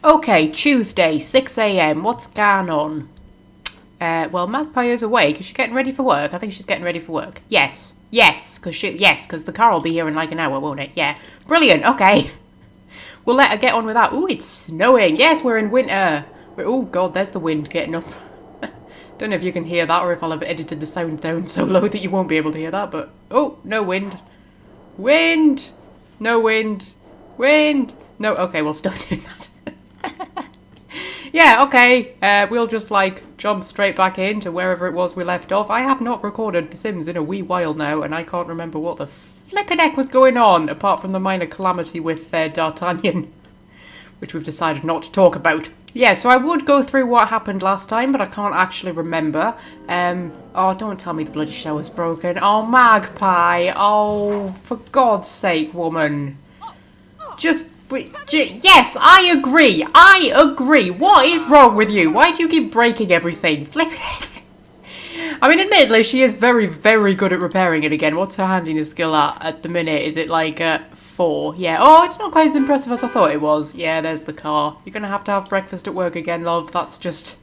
Okay, Tuesday, 6 a.m. What's going on? Well, Magpie is awake. Is she getting ready for work? I think she's getting ready for work. Yes, because the car will be here in like an hour, won't it? Yeah. Brilliant, okay. We'll let her get on with that. Ooh, it's snowing. Yes, we're in winter. Oh, God, there's the wind getting up. Don't know if you can hear that or if I'll have edited the sound down so low that you won't be able to hear that, but... Oh, no wind. Wind! No wind. Wind! No, okay, we'll still do that. Yeah, okay, we'll just, like, jump straight back into wherever it was we left off. I have not recorded The Sims in a wee while now, and I can't remember what the flippin' heck was going on, apart from the minor calamity with D'Artagnan, which we've decided not to talk about. Yeah, so I would go through what happened last time, but I can't actually remember. Oh, don't tell me the bloody shower's broken. Oh, Magpie. Oh, for God's sake, woman. Yes, I agree. I agree. What is wrong with you? Why do you keep breaking everything? Flip it. I mean, admittedly, she is very, very good at repairing it again. What's her handiness skill at the minute? Is it like 4? Yeah. Oh, it's not quite as impressive as I thought it was. Yeah, there's the car. You're gonna have to have breakfast at work again, love. That's just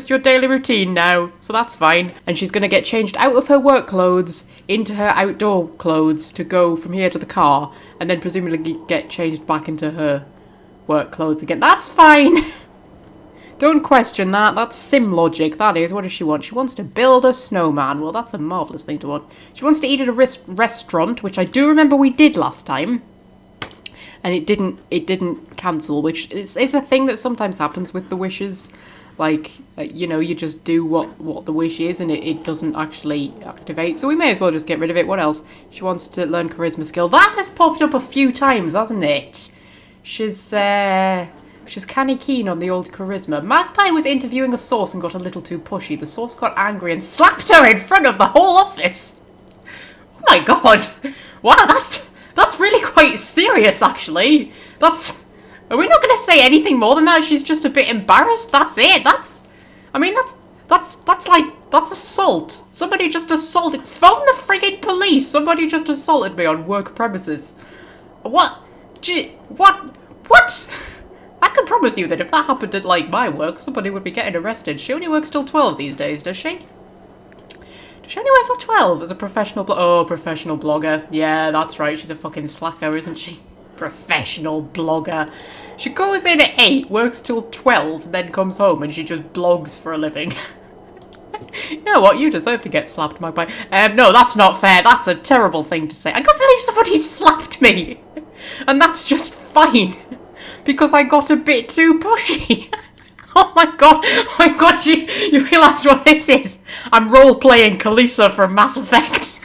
your daily routine now. So that's fine. And she's gonna get changed out of her work clothes into her outdoor clothes to go from here to the car, and then presumably get changed back into her work clothes again. That's fine. Don't question that. That's sim logic, that is. What does she want? She wants to build a snowman. Well, that's a marvellous thing to want. She wants to eat at a restaurant, which I do remember we did last time. And it didn't cancel, which is a thing that sometimes happens with the wishes. Like, you know, you just do what the wish is and it doesn't actually activate. So we may as well just get rid of it. What else? She wants to learn charisma skill. That has popped up a few times, hasn't it? She's canny keen on the old charisma. Magpie was interviewing a source and got a little too pushy. The source got angry and slapped her in front of the whole office. Oh my god. Wow, that's really quite serious, actually. Are we not going to say anything more than that? She's just a bit embarrassed. That's it. That's assault. Somebody just assaulted. Phone the friggin' police. Somebody just assaulted me on work premises. What? What? I can promise you that if that happened at, like, my work, somebody would be getting arrested. She only works till 12 these days, does she? Does she only work till 12 as a professional professional blogger. Yeah, that's right. She's a fucking slacker, isn't she? Professional blogger. She goes in at 8, works till 12, and then comes home and she just blogs for a living. You know what? You deserve to get slapped, Magpie. No, that's not fair. That's a terrible thing to say. I can't believe somebody slapped me. And that's just fine. Because I got a bit too pushy. Oh my god, you realise what this is? I'm role-playing Kalisa from Mass Effect.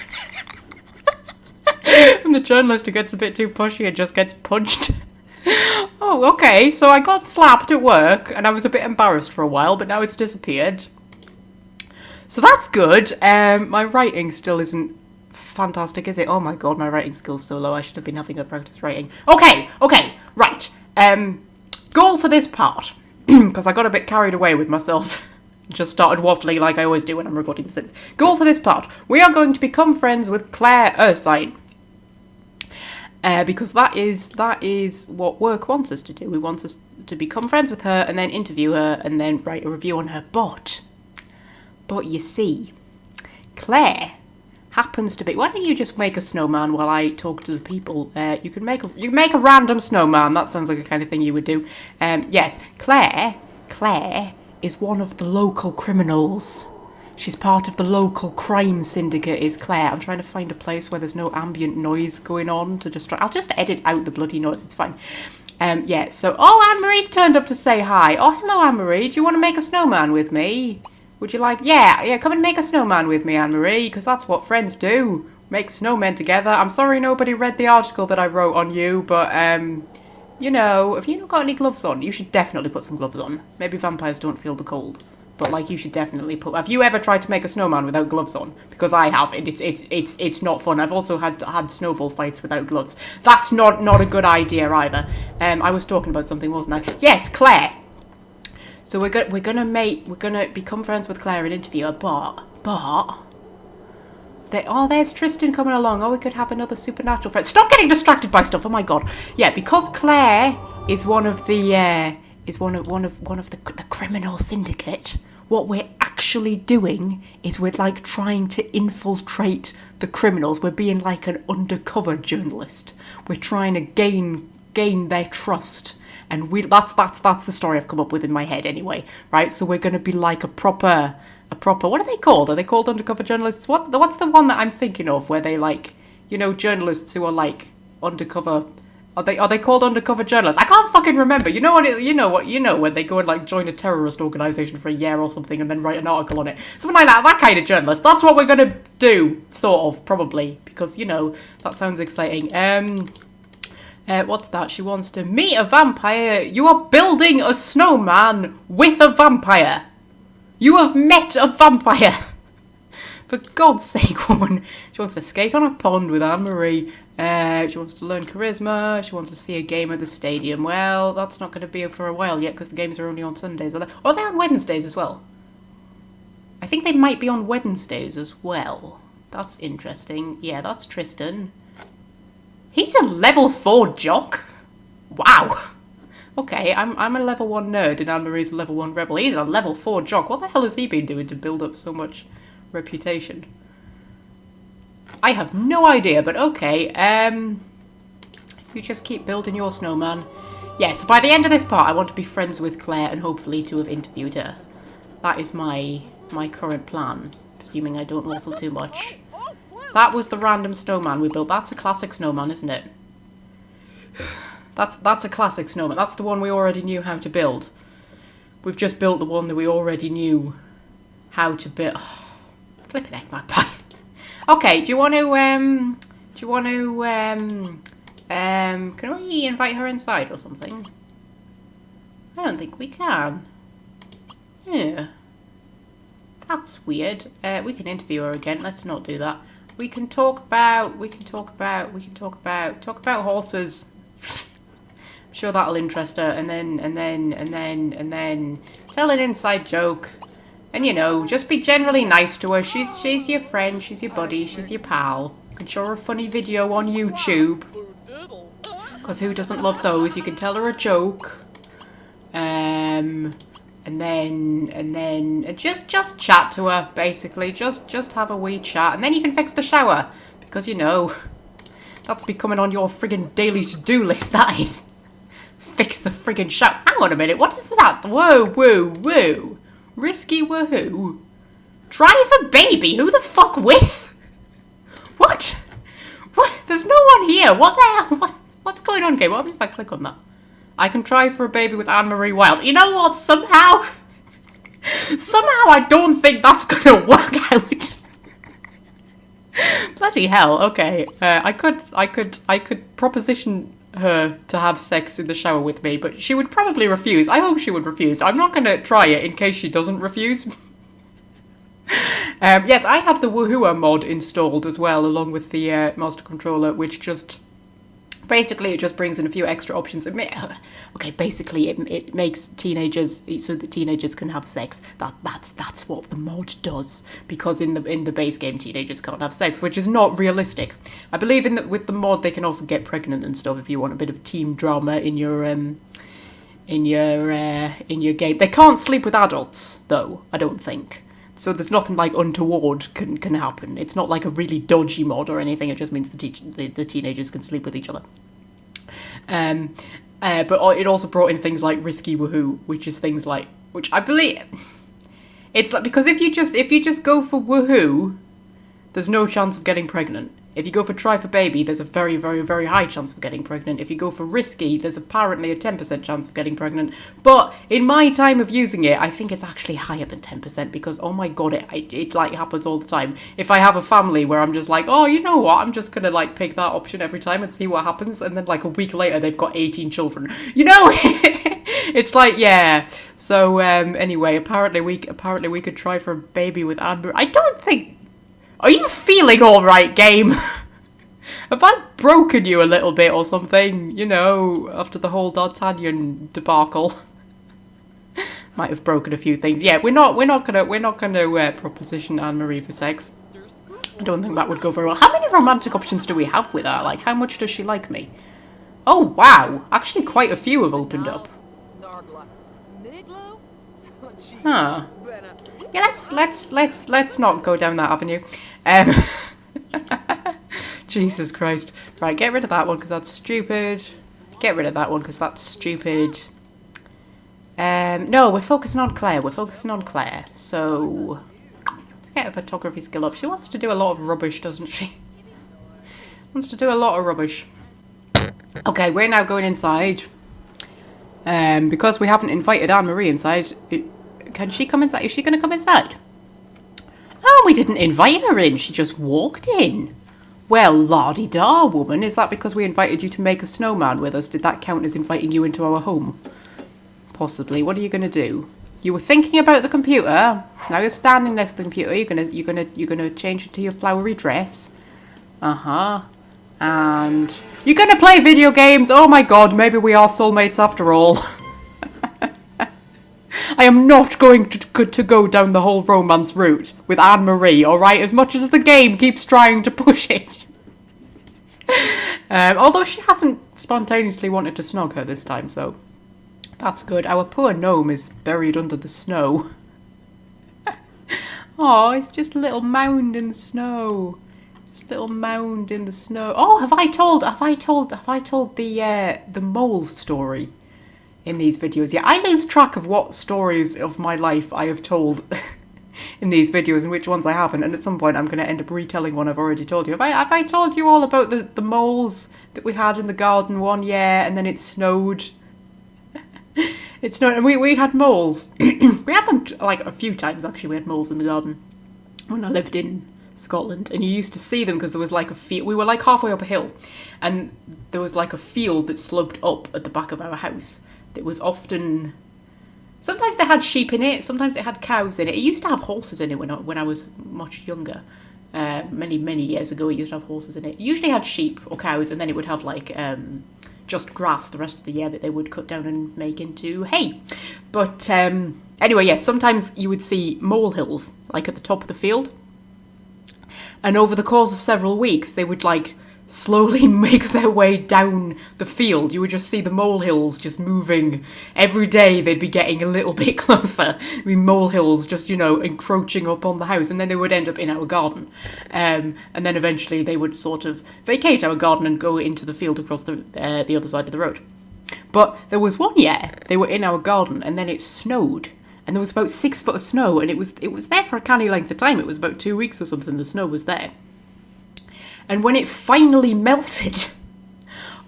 And the journalist who gets a bit too pushy and just gets punched. Oh, okay, so I got slapped at work, and I was a bit embarrassed for a while, but now it's disappeared. So that's good. My writing still isn't fantastic, is it? Oh my god, my writing skill's so low, I should have been having a practice writing. Okay, right. Goal for this part, because I got a bit carried away with myself. Just started waffling like I always do when I'm recording The Sims. Goal for this part, we are going to become friends with Claire Ursine. Because that is what work wants us to do. We want us to become friends with her and then interview her and then write a review on her. But you see, Claire happens to be... Why don't you just make a snowman while I talk to the people? You can make a random snowman. That sounds like the kind of thing you would do. Yes, Claire is one of the local criminals. She's part of the local crime syndicate, is Claire. I'm trying to find a place where there's no ambient noise going on to distract... I'll just edit out the bloody noise, it's fine. Yeah, so... Oh, Anne-Marie's turned up to say hi. Oh, hello, Anne-Marie. Do you want to make a snowman with me? Would you like... Yeah, come and make a snowman with me, Anne-Marie, because that's what friends do. Make snowmen together. I'm sorry nobody read the article that I wrote on you, but, you know, have you not got any gloves on? You should definitely put some gloves on. Maybe vampires don't feel the cold. But, like, you should definitely put... Have you ever tried to make a snowman without gloves on? Because I have, and it's not fun. I've also had snowball fights without gloves. That's not a good idea either. I was talking about something, wasn't I? Yes, Claire. So we're gonna become friends with Claire and interview her, but there's Tristan coming along. Oh, we could have another supernatural friend. Stop getting distracted by stuff. Oh my god. Yeah, because Claire is one of the is one of the criminal syndicate. What we're actually doing is we're like trying to infiltrate the criminals. We're being like an undercover journalist. We're trying to gain their trust, and that's the story I've come up with in my head anyway, right? So we're going to be like a proper what are they called? Are they called undercover journalists? What's the one that I'm thinking of where they like, you know, journalists who are like undercover? Are they called undercover journalists? I can't fucking remember. You know when they go and like join a terrorist organisation for a year or something and then write an article on it. Something like that kind of journalist. That's what we're gonna do, sort of, probably. Because, you know, that sounds exciting. What's that? She wants to meet a vampire. You are building a snowman with a vampire. You have met a vampire. For God's sake, woman. She wants to skate on a pond with Anne-Marie. She wants to learn charisma. She wants to see a game at the stadium. Well, that's not going to be for a while yet because the games are only on Sundays. Are they on Wednesdays as well? I think they might be on Wednesdays as well. That's interesting. Yeah, that's Tristan. He's a level 4 jock? Wow. Okay, I'm a level 1 nerd and Anne-Marie's a level 1 rebel. He's a level 4 jock. What the hell has he been doing to build up so much reputation? I have no idea, but okay. If you just keep building your snowman. Yeah, so by the end of this part, I want to be friends with Claire and hopefully to have interviewed her. That is my current plan, presuming I don't waffle too much. That was the random snowman we built. That's a classic snowman, isn't it? That's a classic snowman. That's the one we already knew how to build. We've just built the one that we already knew how to build. Oh, flippin' heck, Magpie. Okay, can we invite her inside or something? I don't think we can. Yeah. That's weird. We can interview her again. Let's not do that. We can talk about horses. I'm sure that'll interest her, and then tell an inside joke. And, you know, just be generally nice to her. She's your friend, she's your buddy, she's your pal. You can show her a funny video on YouTube. Because who doesn't love those? You can tell her a joke. And then just chat to her, basically. Just have a wee chat. And then you can fix the shower. Because, you know, that's becoming on your friggin' daily to-do list, that is. Fix the friggin' shower. Hang on a minute, what is that? Whoa. Risky woohoo. Drive a baby? Who the fuck with? What? There's no one here. What the hell? What's going on, game? What if I click on that? I can try for a baby with Anne-Marie Wild. You know what? Somehow I don't think that's gonna work out. Bloody hell. Okay. I could proposition her to have sex in the shower with me, but she would probably refuse. I hope she would refuse. I'm not going to try it in case she doesn't refuse. Yes, I have the Woohooer mod installed as well, along with the Master Controller, which just... Basically, it just brings in a few extra options. Okay, basically, it makes teenagers so that teenagers can have sex. That's what the mod does. Because in the base game, teenagers can't have sex, which is not realistic. I believe with the mod, they can also get pregnant and stuff if you want a bit of teen drama in your game. They can't sleep with adults, though. I don't think. So there's nothing like untoward can happen. It's not like a really dodgy mod or anything. It just means the teenagers can sleep with each other. But it also brought in things like risky woohoo, which is things like, which I believe it's like, because if you just go for woohoo, there's no chance of getting pregnant. If you go for try for baby, there's a very, very, very high chance of getting pregnant. If you go for risky, there's apparently a 10% chance of getting pregnant. But in my time of using it, I think it's actually higher than 10% because, oh my god, it like happens all the time. If I have a family where I'm just like, oh, you know what, I'm just gonna like pick that option every time and see what happens, and then like a week later they've got 18 children. You know, it's like, yeah. So anyway, apparently we could try for a baby with Amber. I don't think. Are you feeling alright, game? Have I broken you a little bit or something? You know, after the whole D'Artagnan debacle. Might have broken a few things. Yeah, we're not gonna proposition Anne-Marie for sex. I don't think that would go very well. How many romantic options do we have with her? Like, how much does she like me? Oh wow, actually quite a few have opened up. Huh. Yeah, let's not go down that avenue. Um, Jesus Christ. Right, get rid of that one because that's stupid. Get rid of that one because that's stupid. No, we're focusing on Claire. We're focusing on Claire. So, let's get her photography skill up. She wants to do a lot of rubbish, doesn't she? Wants to do a lot of rubbish. Okay, we're now going inside. Because we haven't invited Anne-Marie inside, can she come inside? Is she going to come inside? Oh, we didn't invite her in. She just walked in. Well, la-di-da, woman. Is that because we invited you to make a snowman with us? Did that count as inviting you into our home? Possibly. What are you going to do? You were thinking about the computer. Now you're standing next to the computer. You're gonna change into your flowery dress. Uh-huh. And you're gonna play video games. Oh my god, maybe we are soulmates after all. I am not going to go down the whole romance route with Anne-Marie, alright? As much as the game keeps trying to push it. Although she hasn't spontaneously wanted to snog her this time, so that's good. Our poor gnome is buried under the snow. Oh, it's just a little mound in the snow. Just a little mound in the snow. Oh, have I told the mole story in these videos? Yeah, I lose track of what stories of my life I have told in these videos and which ones I haven't. And at some point, I'm going to end up retelling one I've already told you. Have I told you all about the moles that we had in the garden one year, and then it snowed? It snowed, and we had moles. We had them like a few times actually. We had moles in the garden when I lived in Scotland, and you used to see them because there was like a field. We were like halfway up a hill, and there was like a field that sloped up at the back of our house. It was often, sometimes they had sheep in it, sometimes it had cows in it. It used to have horses in it when I was much younger. Many years ago, it used to have horses in it. It usually had sheep or cows, and then it would have like just grass the rest of the year that they would cut down and make into hay. But anyway, yes, sometimes you would see molehills like at the top of the field. And over the course of several weeks, they would like slowly make their way down the field. You would just see the molehills just moving. Every day they'd be getting a little bit closer. I mean, molehills just, you know, encroaching up on the house. And then they would end up in our garden. And then eventually they would sort of vacate our garden and go into the field across the other side of the road. But there was one year they were in our garden and then it snowed. And there was about 6 foot of snow, and it was there for a canny length of time. It was about 2 weeks or something, the snow was there. And when it finally melted,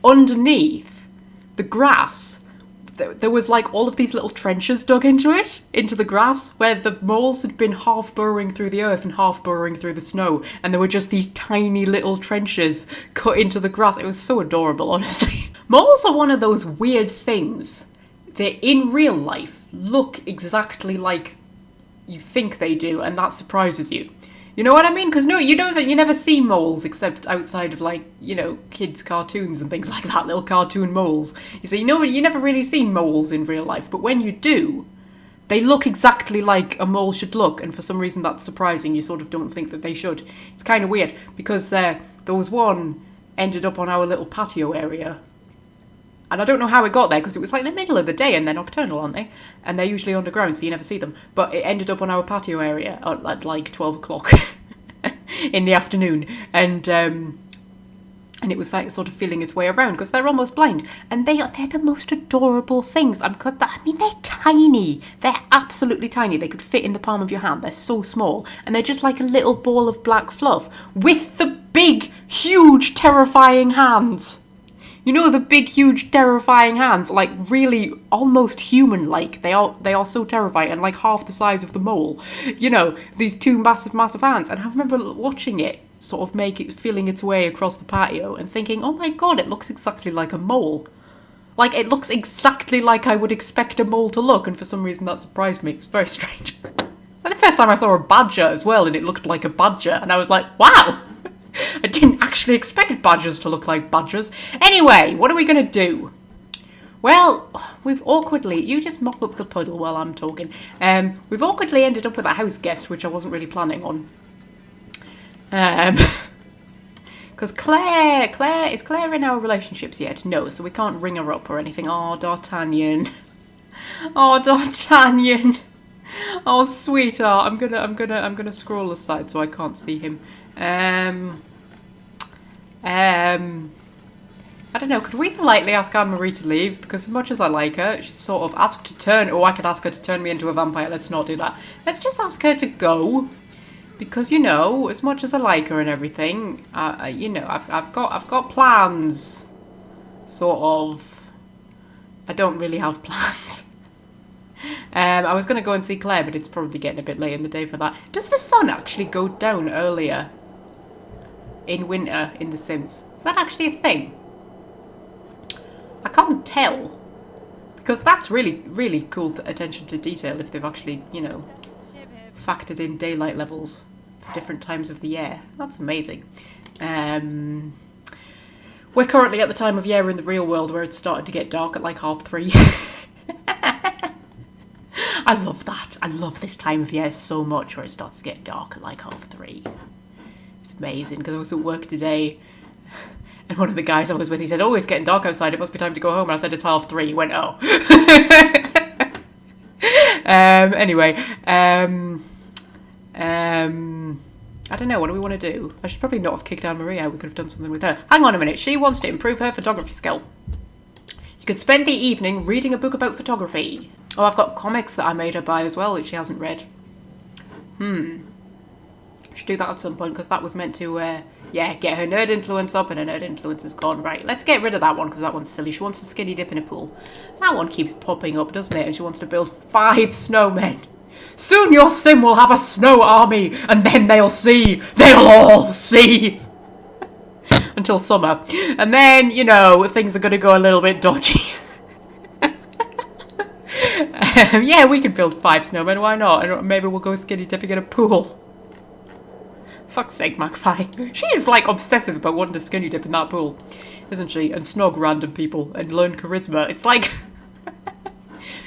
underneath the grass, there was like all of these little trenches dug into the grass, where the moles had been half burrowing through the earth and half burrowing through the snow. And there were just these tiny little trenches cut into the grass. It was so adorable, honestly. Moles are one of those weird things that in real life look exactly like you think they do, and that surprises you. You know what I mean? Because no, you never see moles except outside of like, you know, kids' cartoons and things like that, little cartoon moles. You see, you never really see moles in real life, but when you do, they look exactly like a mole should look, and for some reason that's surprising. You sort of don't think that they should. It's kind of weird, because there was one ended up on our little patio area. And I don't know how it got there, because it was like the middle of the day, and they're nocturnal, aren't they? And they're usually underground, so you never see them. But it ended up on our patio area at like 12 o'clock in the afternoon. And it was like sort of feeling its way around, because they're almost blind. And they're the most adorable things. I mean, they're tiny. They're absolutely tiny. They could fit in the palm of your hand. They're so small. And they're just like a little ball of black fluff with the big, huge, terrifying hands. You know, the big, huge, terrifying hands, like really almost human-like. They are so terrifying, and like half the size of the mole. You know, these two massive, massive hands. And I remember watching it, sort of feeling its way across the patio and thinking, oh my god, it looks exactly like a mole. Like, it looks exactly like I would expect a mole to look, and for some reason that surprised me. It was very strange. It's like the first time I saw a badger as well, and it looked like a badger, and I was like, wow! I didn't actually expect badgers to look like badgers. Anyway, what are we going to do? Well, we've awkwardly... You just mop up the puddle while I'm talking. We've awkwardly ended up with a house guest, which I wasn't really planning on. Because is Claire in our relationships yet? No, so we can't ring her up or anything. Oh, D'Artagnan. Oh, D'Artagnan. Oh, sweetheart. I'm gonna scroll aside so I can't see him. I don't know, could we politely ask Anne-Marie to leave? Because as much as I like her, she's sort of asked to turn... Oh, I could ask her to turn me into a vampire. Let's not do that. Let's just ask her to go. Because, you know, as much as I like her and everything, you know, I've got plans. Sort of. I don't really have plans. I was going to go and see Claire, but it's probably getting a bit late in the day for that. Does the sun actually go down earlier in winter in The Sims? Is that actually a thing? I can't tell. Because that's really, really cool attention to detail if they've actually, you know, factored in daylight levels for different times of the year. That's amazing. We're currently at the time of year in the real world where it's starting to get dark at like 3:30. I love that. I love this time of year so much where it starts to get dark at like 3:30. It's amazing because I was at work today and one of the guys I was with, he said, oh, it's getting dark outside, it must be time to go home. And I said, it's 3:30. He went, oh. Anyway, I don't know, what do we want to do? I should probably not have kicked Anne-Marie out. We could have done something with her. Hang on a minute. She wants to improve her photography skill. You could spend the evening reading a book about photography. Oh, I've got comics that I made her buy as well that she hasn't read. Should do that at some point because that was meant to, yeah, get her nerd influence up, and her nerd influence is gone. Right, let's get rid of that one because that one's silly. She wants to skinny dip in a pool. That one keeps popping up, doesn't it? And she wants to build 5 snowmen. Soon your sim will have a snow army, and then they'll see. They'll all see. Until summer. And then, you know, things are going to go a little bit dodgy. Yeah, we could build 5 snowmen, why not? And maybe we'll go skinny dipping in a pool. Fuck's sake, Magpie. She is, like, obsessive about wanting to skinny dip in that pool, isn't she? And snog random people and learn charisma. It's like...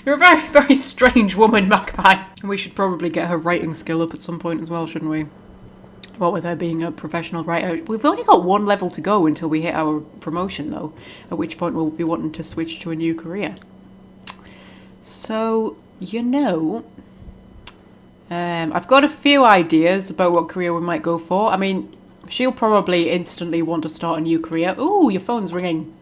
You're a very, very strange woman, Magpie. We should probably get her writing skill up at some point as well, shouldn't we? What with her being a professional writer. We've only got 1 level to go until we hit our promotion, though. At which point we'll be wanting to switch to a new career. So, you know... I've got a few ideas about what career we might go for. I mean, she'll probably instantly want to start a new career. Ooh, your phone's ringing.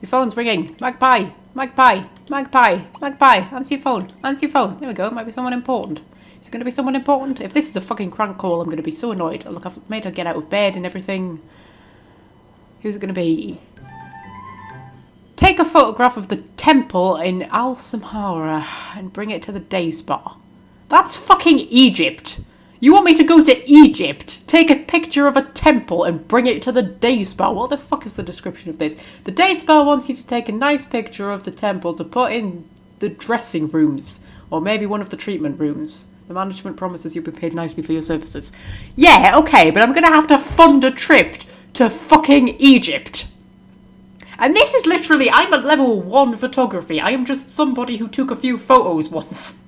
Your phone's ringing. Magpie. Magpie. Magpie. Magpie. Answer your phone. Answer your phone. There we go. Might be someone important. Is it going to be someone important? If this is a fucking crank call, I'm going to be so annoyed. Look, I've made her get out of bed and everything. Who's it going to be? Take a photograph of the temple in Al Samhara and bring it to the day spa. That's fucking Egypt. You want me to go to Egypt, take a picture of a temple and bring it to the day spa? What the fuck is the description of this? The day spa wants you to take a nice picture of the temple to put in the dressing rooms, or maybe one of the treatment rooms. The management promises you'll be paid nicely for your services. Yeah, okay, but I'm gonna have to fund a trip to fucking Egypt. And this is literally, I'm at level 1 photography. I am just somebody who took a few photos once.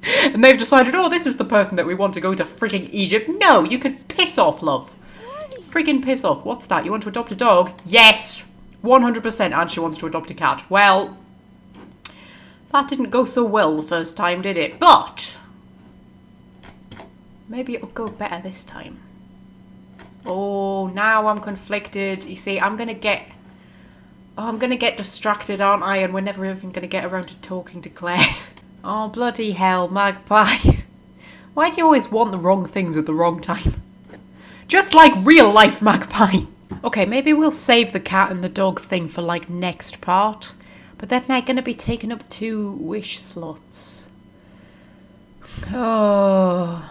And they've decided, oh, this is the person that we want to go to frigging Egypt. No, you could piss off, love. Friggin' piss off. What's that? You want to adopt a dog? Yes! 100%, and she wants to adopt a cat. Well, that didn't go so well the first time, did it? But maybe it'll go better this time. Oh, now I'm conflicted. You see, I'm gonna get distracted, aren't I? And we're never even gonna get around to talking to Claire. Oh, bloody hell, Magpie. Why do you always want the wrong things at the wrong time? Just like real life, Magpie. Okay, maybe we'll save the cat and the dog thing for, like, next part. But then they're going to be taking up 2 wish slots. Oh.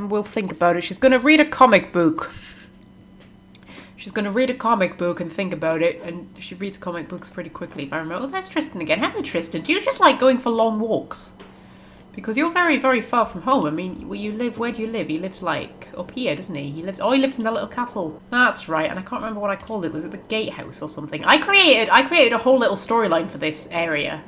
We'll think about it. She's going to read a comic book. She's going to read a comic book and think about it, and she reads comic books pretty quickly, if I remember. Oh, there's Tristan again. Hello, Tristan. Do you just like going for long walks? Because you're very, very far from home. I mean, where do you live? He lives, like, up here, doesn't he? He lives in the little castle. That's right, and I can't remember what I called it. Was it the gatehouse or something? I created a whole little storyline for this area.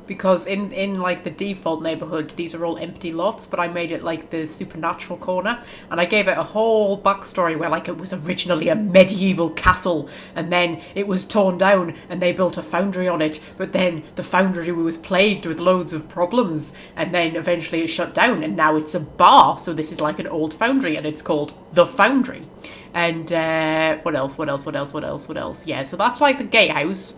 because in like the default neighborhood, these are all empty lots, but I made it like the supernatural corner, and I gave it a whole backstory where like it was originally a medieval castle, and then it was torn down and they built a foundry on it, but then the foundry was plagued with loads of problems, and then eventually it shut down, and now it's a bar. So this is like an old foundry, and it's called the Foundry. And what else? Yeah, so that's like the gatehouse.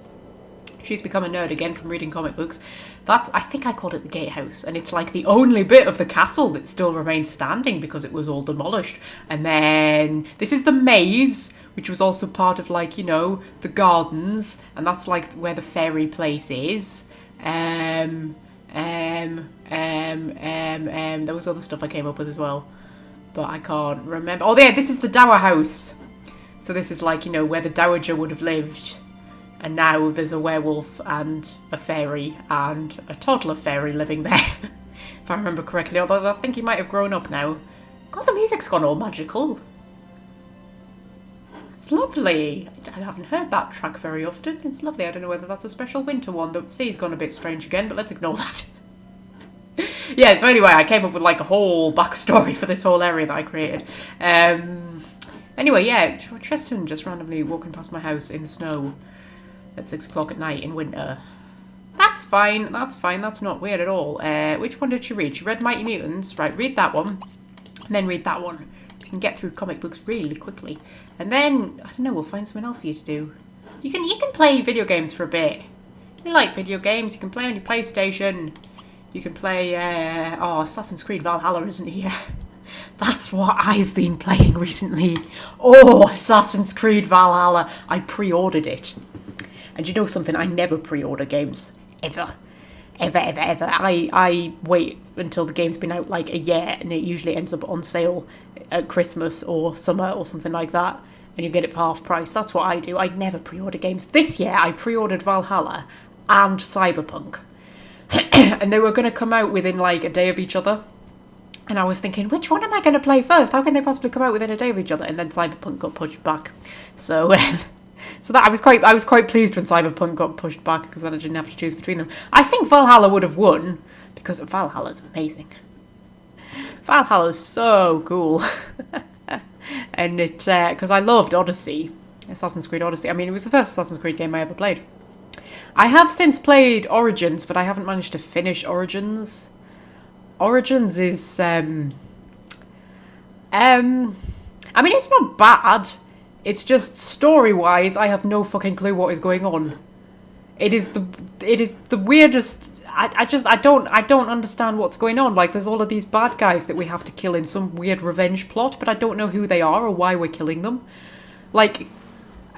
She's become a nerd again from reading comic books. I think I called it the gatehouse, and it's like the only bit of the castle that still remains standing because it was all demolished. And then this is the maze, which was also part of like, you know, the gardens, and that's like where the fairy place is. There was other stuff I came up with as well, but I can't remember. Oh yeah, this is the dower house. So this is like, you know, where the dowager would have lived. And now there's a werewolf and a fairy and a toddler fairy living there, if I remember correctly. Although I think he might have grown up now. God, the music's gone all magical. It's lovely. I haven't heard that track very often. It's lovely. I don't know whether that's a special winter one. The sea's gone a bit strange again, but let's ignore that. Yeah, so anyway, I came up with like a whole backstory for this whole area that I created. Anyway, yeah, Tristan just randomly walking past my house in the snow at 6 o'clock at night in winter. That's fine, that's not weird at all. Which one did she read? She read Mighty Mutants. Right, read that one, and then read that one. You can get through comic books really quickly. And then, I don't know, we'll find something else for you to do. You can play video games for a bit. You like video games, you can play on your PlayStation. You can play, Assassin's Creed Valhalla isn't here. That's what I've been playing recently. Oh, Assassin's Creed Valhalla. I pre-ordered it. And you know something? I never pre-order games. Ever. I wait until the game's been out like a year, and it usually ends up on sale at Christmas or summer or something like that, and you get it for half price. That's what I do. I never pre-order games. This year I pre-ordered Valhalla and Cyberpunk. And they were going to come out within like a day of each other. And I was thinking, which one am I going to play first? How can they possibly come out within a day of each other? And then Cyberpunk got pushed back. So that I was quite pleased when Cyberpunk got pushed back, because then I didn't have to choose between them. I think Valhalla would have won, because Valhalla's amazing. Valhalla's so cool. And it, because I loved Odyssey, Assassin's Creed Odyssey. I mean, it was the first Assassin's Creed game I ever played. I have since played Origins, but I haven't managed to finish Origins. Origins is, I mean, it's not bad. It's just story-wise, I have no fucking clue what is going on. It is the weirdest. I don't understand what's going on. Like, there's all of these bad guys that we have to kill in some weird revenge plot, but I don't know who they are or why we're killing them. Like,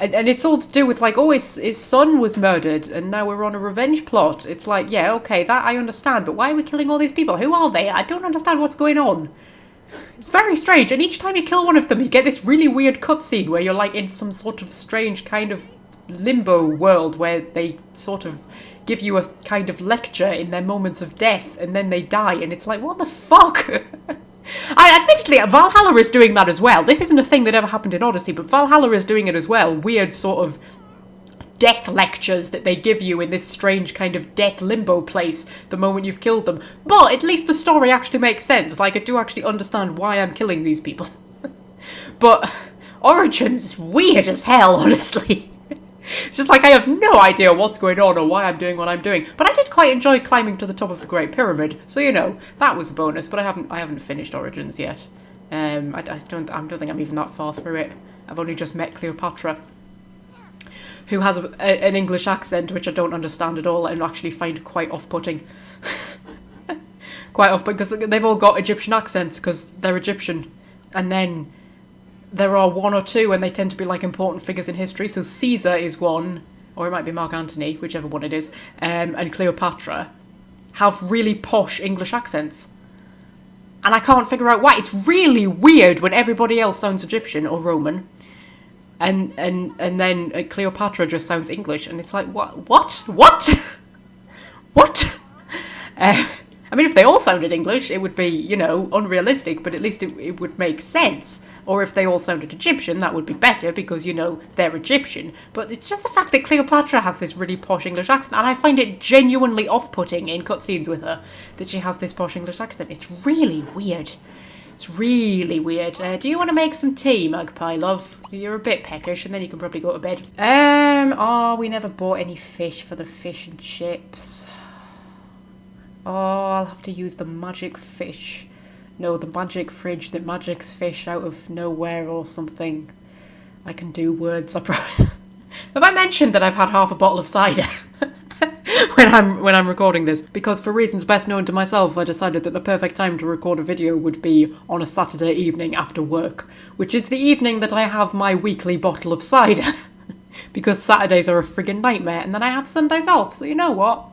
and it's all to do with like, oh, his son was murdered, and now we're on a revenge plot. It's like, yeah, okay, that I understand, but why are we killing all these people? Who are they? I don't understand what's going on. It's very strange, and each time you kill one of them, you get this really weird cutscene where you're like in some sort of strange kind of limbo world where they sort of give you a kind of lecture in their moments of death, and then they die, and it's like, what the fuck? Admittedly, Valhalla is doing that as well. This isn't a thing that ever happened in Odyssey, but Valhalla is doing it as well. Weird sort of death lectures that they give you in this strange kind of death limbo place the moment you've killed them. But at least the story actually makes sense. Like, I do actually understand why I'm killing these people. But Origins is weird as hell, honestly. It's just like, I have no idea what's going on or why I'm doing what I'm doing. But I did quite enjoy climbing to the top of the Great Pyramid, so you know, that was a bonus. But I haven't finished Origins yet. I don't think I'm even that far through it. I've only just met Cleopatra, who has an English accent which I don't understand at all and actually find quite off-putting. Quite off-putting, because they've all got Egyptian accents because they're Egyptian, and then there are one or two, and they tend to be like important figures in history. So Caesar is one, or it might be Mark Antony, whichever one it is, and Cleopatra have really posh English accents. And I can't figure out why. It's really weird when everybody else sounds Egyptian or Roman, and then Cleopatra just sounds English, and it's like, what? I mean, if they all sounded English, it would be, you know, unrealistic, but at least it would make sense. Or if they all sounded Egyptian, that would be better because, you know, they're Egyptian. But it's just the fact that Cleopatra has this really posh English accent, and I find it genuinely off-putting in cutscenes with her that she has this posh English accent. It's really weird. It's really weird. Do you want to make some tea, Magpie, love? You're a bit peckish, and then you can probably go to bed. Oh, we never bought any fish for the fish and chips. Oh, I'll have to use the magic fish. No, the magic fridge that magics fish out of nowhere or something. I can do words, I promise. Have I mentioned that I've had half a bottle of cider when I'm recording this? Because for reasons best known to myself, I decided that the perfect time to record a video would be on a Saturday evening after work, which is the evening that I have my weekly bottle of cider. Because Saturdays are a friggin' nightmare, and then I have Sundays off, so you know what?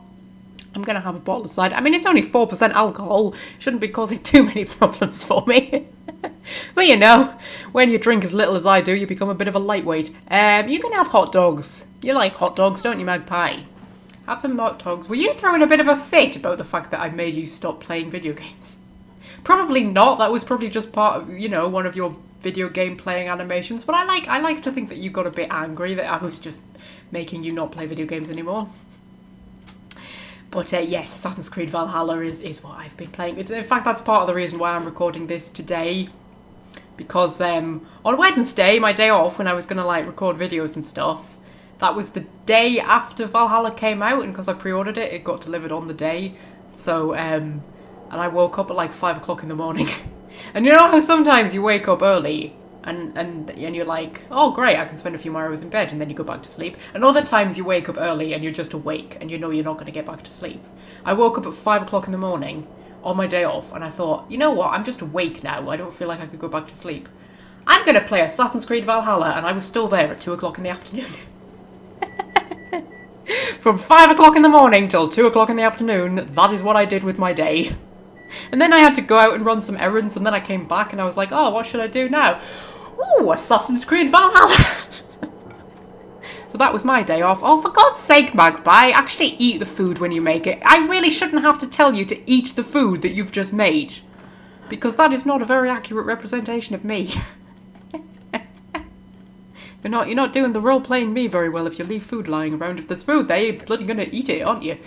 I'm going to have a bottle of cider. I mean, it's only 4% alcohol. Shouldn't be causing too many problems for me. But you know, when you drink as little as I do, you become a bit of a lightweight. You can have hot dogs. You like hot dogs, don't you, Magpie? Have some hot dogs. Were you throwing a bit of a fit about the fact that I made you stop playing video games? Probably not. That was probably just part of, you know, one of your video game playing animations. But I like to think that you got a bit angry that I was just making you not play video games anymore. But yes, Assassin's Creed Valhalla is what I've been playing. In fact, that's part of the reason why I'm recording this today. Because on Wednesday, my day off, when I was going to like record videos and stuff, that was the day after Valhalla came out, and because I pre-ordered it, it got delivered on the day. So, and I woke up at like 5 o'clock in the morning. And you know how sometimes you wake up early and you're like, oh great, I can spend a few more hours in bed, and then you go back to sleep. And other times you wake up early and you're just awake and you know you're not going to get back to sleep. I woke up at 5 o'clock in the morning on my day off, and I thought, you know what, I'm just awake now, I don't feel like I could go back to sleep. I'm going to play Assassin's Creed Valhalla, and I was still there at 2 o'clock in the afternoon. From 5 o'clock in the morning till 2 o'clock in the afternoon, that is what I did with my day. And then I had to go out and run some errands, and then I came back and I was like, oh, what should I do now? Ooh, Assassin's Creed Valhalla! So that was my day off. Oh, for God's sake, Magpie, actually eat the food when you make it. I really shouldn't have to tell you to eat the food that you've just made. Because that is not a very accurate representation of me. You're not doing the role-playing me very well if you leave food lying around. If there's food there, you're bloody gonna eat it, aren't you?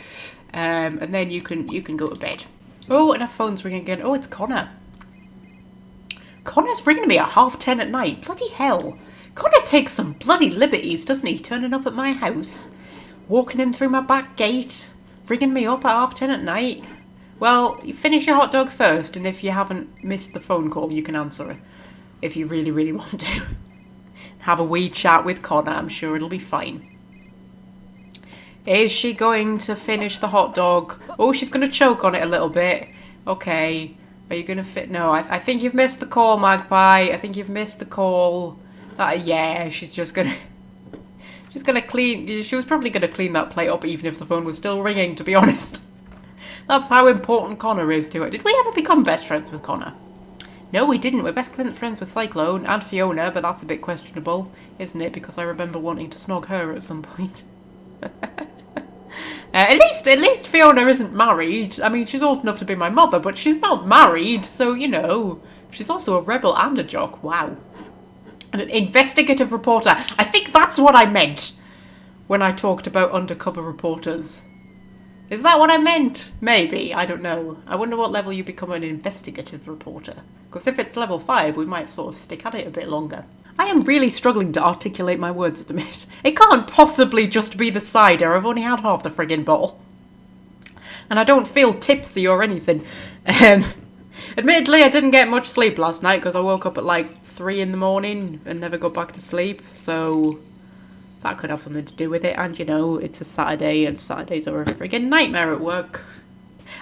And then you can go to bed. Oh, and our phone's ringing again. Oh, it's Connor. Connor's ringing me at 10:30 at night. Bloody hell. Connor takes some bloody liberties, doesn't he? Turning up at my house. Walking in through my back gate. Ringing me up at 10:30 at night. Well, you finish your hot dog first, and if you haven't missed the phone call, you can answer it. If you really, really want to. Have a wee chat with Connor. I'm sure it'll be fine. Is she going to finish the hot dog? Oh, she's going to choke on it a little bit. Okay. Are you going to fit? No, I think you've missed the call, Magpie. I think you've missed the call. Yeah, she's just going to... She's going to clean... She was probably going to clean that plate up even if the phone was still ringing, to be honest. That's how important Connor is to her. Did we ever become best friends with Connor? No, we didn't. We're best friends with Cyclone and Fiona, but that's a bit questionable, isn't it? Because I remember wanting to snog her at some point. At least Fiona isn't married. I mean, she's old enough to be my mother, but she's not married, so, you know, she's also a rebel and a jock. Wow. And an investigative reporter. I think that's what I meant when I talked about undercover reporters. Is that what I meant? Maybe. I don't know. I wonder what level you become an investigative reporter. Because if it's level 5, we might sort of stick at it a bit longer. I am really struggling to articulate my words at the minute. It can't possibly just be the cider. I've only had half the friggin' bottle. And I don't feel tipsy or anything. Admittedly, I didn't get much sleep last night because I woke up at like 3 in the morning and never got back to sleep. So that could have something to do with it. And, you know, it's a Saturday and Saturdays are a friggin' nightmare at work.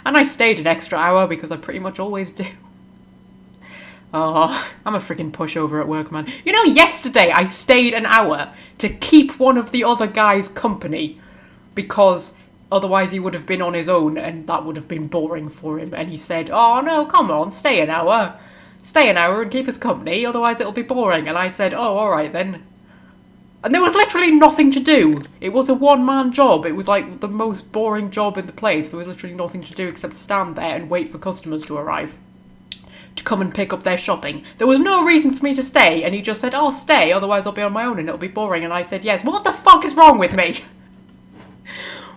And I stayed an extra hour because I pretty much always do. Oh, I'm a freaking pushover at work, man. You know, yesterday I stayed an hour to keep one of the other guys company because otherwise he would have been on his own and that would have been boring for him. And he said, oh no, come on, stay an hour. Stay an hour and keep us company, otherwise it'll be boring. And I said, oh, all right then. And there was literally nothing to do. It was a one-man job. It was like the most boring job in the place. There was literally nothing to do except stand there and wait for customers to arrive to come and pick up their shopping. There was no reason for me to stay, and he just said, I'll stay, otherwise I'll be on my own and it'll be boring. And I said, yes. What the fuck is wrong with me?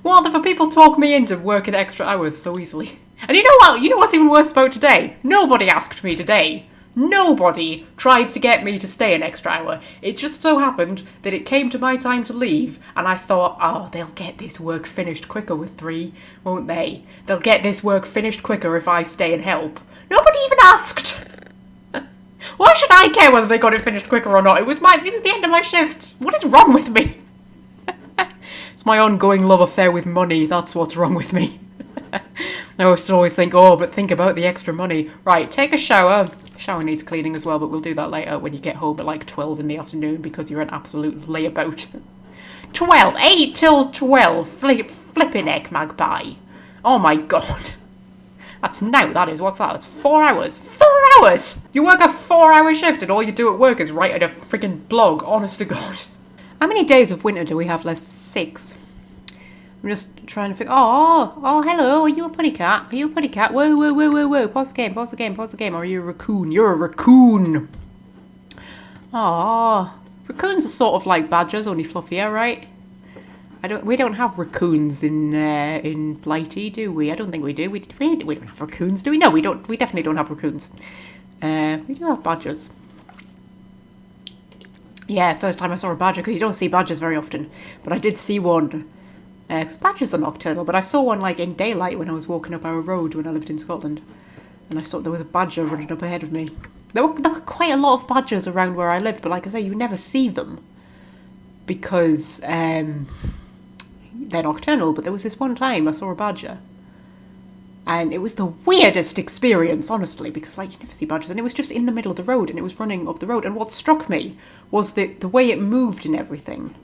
What the fuck? People talk me into working extra hours so easily. And you know what? You know what's even worse about today? Nobody asked me today. Nobody tried to get me to stay an extra hour. It just so happened that it came to my time to leave, and I thought, oh, they'll get this work finished quicker with 3, won't they? They'll get this work finished quicker if I stay and help. Nobody even asked. Why should I care whether they got it finished quicker or not? It was the end of my shift. What is wrong with me? It's my ongoing love affair with money. That's what's wrong with me. I always think, oh, but think about the extra money. Right, take a shower. Shower needs cleaning as well, but we'll do that later when you get home at like 12 in the afternoon because you're an absolute layabout. 12, 8 till 12, flipping heck, Magpie. Oh my god. That's now, that is, what's that? That's 4 hours. 4 hours! You work a 4-hour shift and all you do at work is write in a freaking blog, honest to god. How many days of winter do we have left? 6. I'm just trying to figure. Oh, hello. Are you a putty cat? Are you a putty cat? Whoa, whoa, whoa, whoa, whoa. Pause the game, pause the game, pause the game. Or are you a raccoon? You're a raccoon. Oh, raccoons are sort of like badgers, only fluffier, right? We don't have raccoons in Blighty, do we? I don't think we do. We don't have raccoons, do we? No, we don't. We definitely don't have raccoons. We do have badgers. Yeah, first time I saw a badger, because you don't see badgers very often. But I did see one. Because badgers are nocturnal, but I saw one like in daylight when I was walking up our road when I lived in Scotland. And I saw there was a badger running up ahead of me. There were quite a lot of badgers around where I lived, but like I say, you never see them. Because they're nocturnal, but there was this one time I saw a badger. And it was the weirdest experience, honestly, because like you never see badgers, and it was just in the middle of the road, and it was running up the road. And what struck me was that the way it moved and everything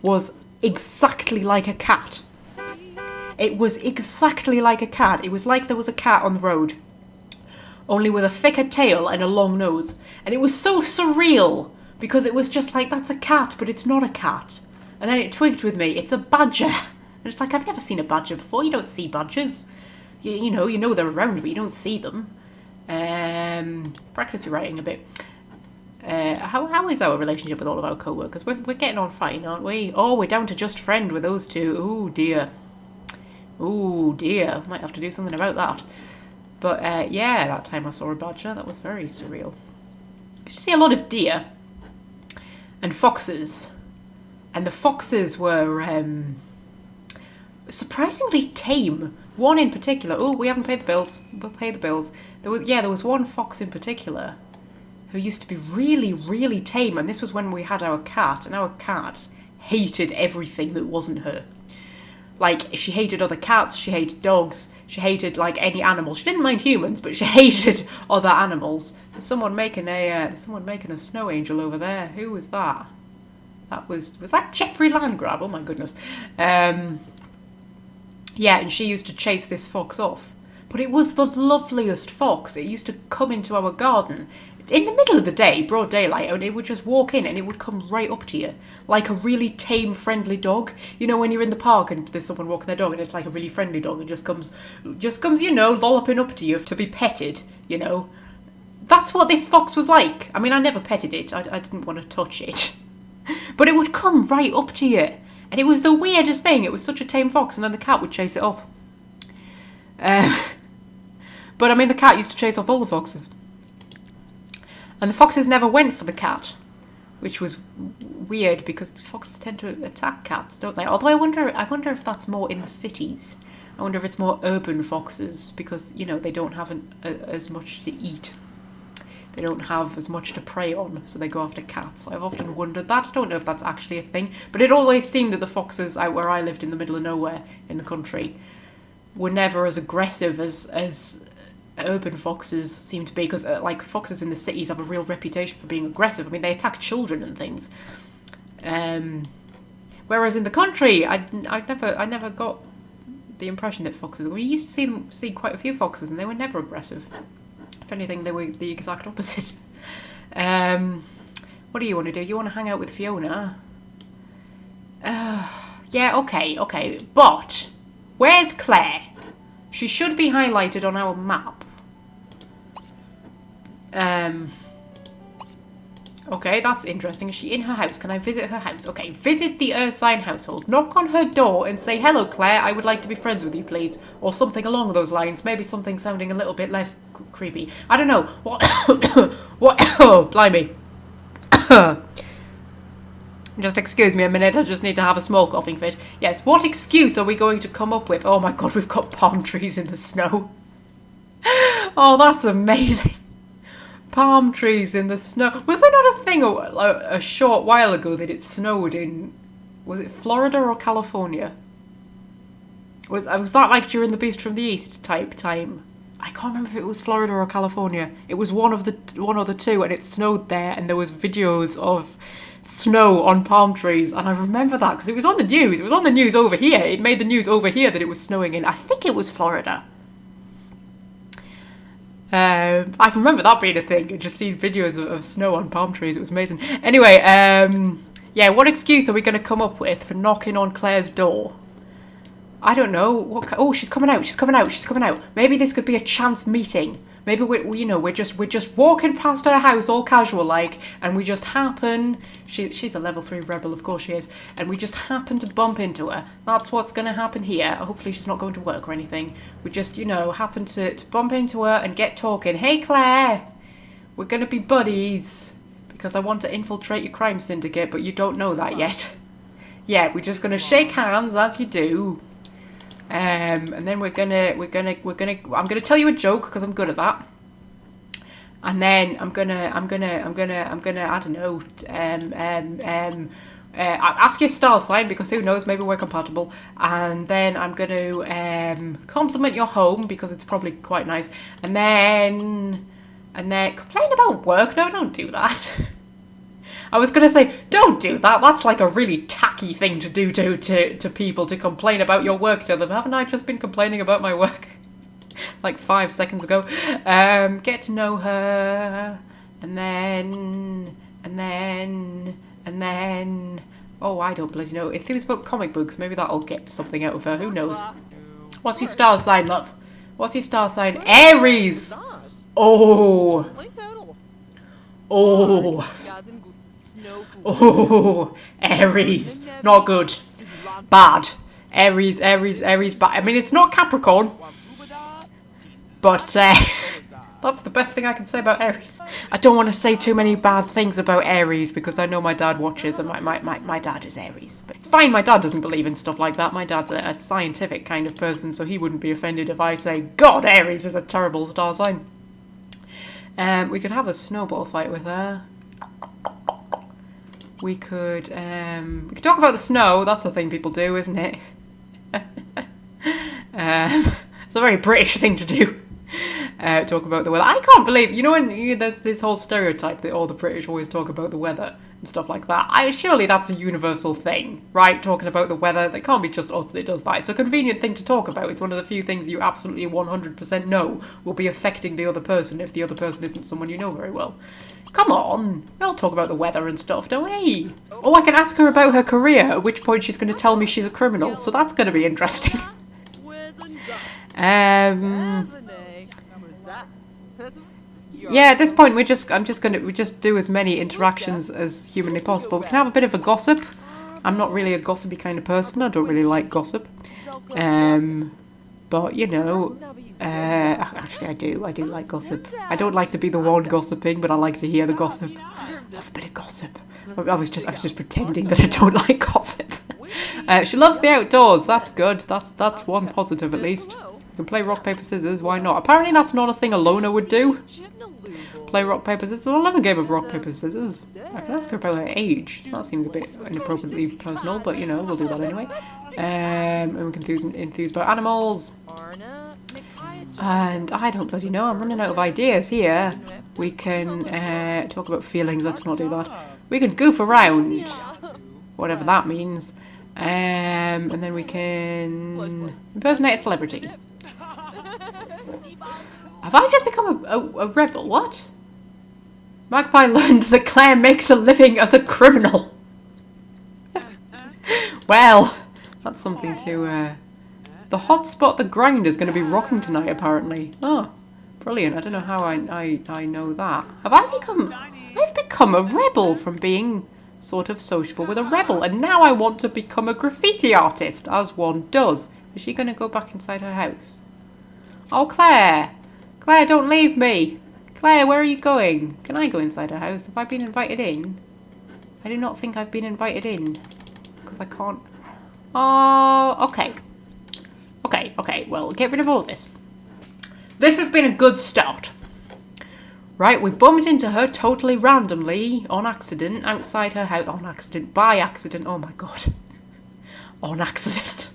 was exactly like a cat. It was exactly like a cat. It was like there was a cat on the road, only with a thicker tail and a long nose. And it was so surreal, because it was just like, that's a cat, but it's not a cat. And then it twigged with me, it's a badger. And it's like, I've never seen a badger before. You don't see badgers. You know they're around, but you don't see them. Practice your writing a bit. How is our relationship with all of our co-workers? We're getting on fine, aren't we? Oh, we're down to just friend with those two. Oh dear. Oh dear. Might have to do something about that. But yeah, that time I saw a badger. That was very surreal. You see a lot of deer and foxes. And the foxes were surprisingly tame. One in particular. Oh, we haven't paid the bills. We'll pay the bills. There was one fox in particular who used to be really, really tame. And this was when we had our cat. And our cat hated everything that wasn't her. Like, she hated other cats. She hated dogs. She hated, like, any animal. She didn't mind humans, but she hated other animals. There's someone making a snow angel over there. Who was that? Was that Jeffrey Landgrab? Oh my goodness. Yeah, and she used to chase this fox off. But it was the loveliest fox. It used to come into our garden in the middle of the day, broad daylight, and it would just walk in and it would come right up to you. Like a really tame, friendly dog. You know, when you're in the park and there's someone walking their dog and it's like a really friendly dog and just comes, lolloping up to you to be petted, you know. That's what this fox was like. I mean, I never petted it. I didn't want to touch it. But it would come right up to you. And it was the weirdest thing. It was such a tame fox, and then the cat would chase it off. But I mean, the cat used to chase off all the foxes. And the foxes never went for the cat, which was weird because foxes tend to attack cats, don't they? Although I wonder if that's more in the cities. I wonder if it's more urban foxes because, you know, they don't have as much to eat. They don't have as much to prey on, so they go after cats. I've often wondered that. I don't know if that's actually a thing, but it always seemed that the foxes out where I lived in the middle of nowhere in the country were never as aggressive as urban foxes seem to be, because like foxes in the cities have a real reputation for being aggressive. I mean, they attack children and things. Whereas in the country, I never got the impression that foxes. We used to see quite a few foxes, and they were never aggressive. If anything, they were the exact opposite. What do you want to do? You want to hang out with Fiona? Yeah, okay. But, where's Claire? She should be highlighted on our map. Okay, that's interesting. Is she in her house? Can I visit her house? Okay, visit the Ursine household. Knock on her door and say, hello, Claire, I would like to be friends with you, please. Or something along those lines. Maybe something sounding a little bit less creepy. I don't know. What? What? Oh, blimey. Just excuse me a minute, I just need to have a small coughing fit. Yes, what excuse are we going to come up with? Oh my god, we've got palm trees in the snow. Oh, that's amazing. Palm trees in the snow. Was there not a thing a short while ago that it snowed in... Was it Florida or California? Was that like during the Beast from the East type time? I can't remember if it was Florida or California. It was one of the two, and it snowed there, and there was videos of snow on palm trees, and I remember that because it was on the news. It was on the news over here. It made the news over here that it was snowing in. I think it was Florida. I remember that being a thing. I just seen videos of snow on palm trees. It was amazing. Anyway, yeah, what excuse are we going to come up with for knocking on Claire's door? I don't know. Oh, she's coming out. She's coming out. She's coming out. Maybe this could be a chance meeting. Maybe we're just walking past her house all casual like, and we just happen. She's a level 3 rebel, of course she is, and we just happen to bump into her. That's what's going to happen here. Hopefully she's not going to work or anything. We just happen to bump into her and get talking. Hey Claire, we're going to be buddies because I want to infiltrate your crime syndicate, but you don't know that yet. Yeah, we're just going to shake hands as you do. And then I'm gonna tell you a joke because I'm good at that. And then I'm gonna I don't know, ask your star sign because who knows, maybe we're compatible. And then I'm gonna compliment your home because it's probably quite nice. And then complain about work. No, don't do that. I was going to say, don't do that. That's like a really tacky thing to do to people, to complain about your work to them. Haven't I just been complaining about my work like 5 seconds ago? Get to know her. And then... Oh, I don't bloody know. If it was about comic books, maybe that'll get something out of her. Who knows? What's your star sign, love? What's your star sign? Aries! Oh! Oh! Oh, Aries. Not good. Bad. Aries, bad. I mean, it's not Capricorn. But, that's the best thing I can say about Aries. I don't want to say too many bad things about Aries because I know my dad watches and my dad is Aries. But it's fine, my dad doesn't believe in stuff like that. My dad's a scientific kind of person, so he wouldn't be offended if I say, God, Aries is a terrible star sign. We could have a snowball fight with her. We could talk about the snow. That's the thing people do, isn't it? It's a very British thing to do. Talk about the weather. I can't believe, when there's this whole stereotype that all the British always talk about the weather and stuff like that. Surely that's a universal thing, right? Talking about the weather. It can't be just us that does that. It's a convenient thing to talk about. It's one of the few things you absolutely 100% know will be affecting the other person if the other person isn't someone you know very well. Come on, we all talk about the weather and stuff, don't we? Oh, I can ask her about her career, at which point she's going to tell me she's a criminal, so that's going to be interesting. Yeah, at this point we just do as many interactions as humanly possible. We can have a bit of a gossip. I'm not really a gossipy kind of person. I don't really like gossip. But actually I do like gossip. I don't like to be the one gossiping, but I like to hear the gossip. I love a bit of gossip. I was just pretending that I don't like gossip. She loves the outdoors. That's good. That's one positive at least. You can play rock, paper, scissors. Why not? Apparently that's not a thing a loner would do. Play rock, paper, scissors. I love a game of rock, paper, scissors. I can ask her about her age. That seems a bit inappropriately personal, but we'll do that anyway. And we can enthuse about animals. And I don't bloody know. I'm running out of ideas here. We can talk about feelings. Let's not do that. We can goof around, whatever that means. And then we can impersonate a celebrity. Have I just become a rebel? What? Magpie learned that Claire makes a living as a criminal. Well, that's something to... The hotspot, the grind, is going to be rocking tonight, apparently. Oh, brilliant. I don't know how I know that. I've become a rebel from being sort of sociable with a rebel, and now I want to become a graffiti artist, as one does. Is she going to go back inside her house? Oh, Claire! Claire, don't leave me! Claire, where are you going? Can I go inside her house? Have I been invited in? I do not think I've been invited in. Because I can't... Oh, okay. Okay, well, get rid of all this. This has been a good start. Right, we bumped into her totally randomly, on accident, outside her house. On accident, by accident, oh my god. On accident.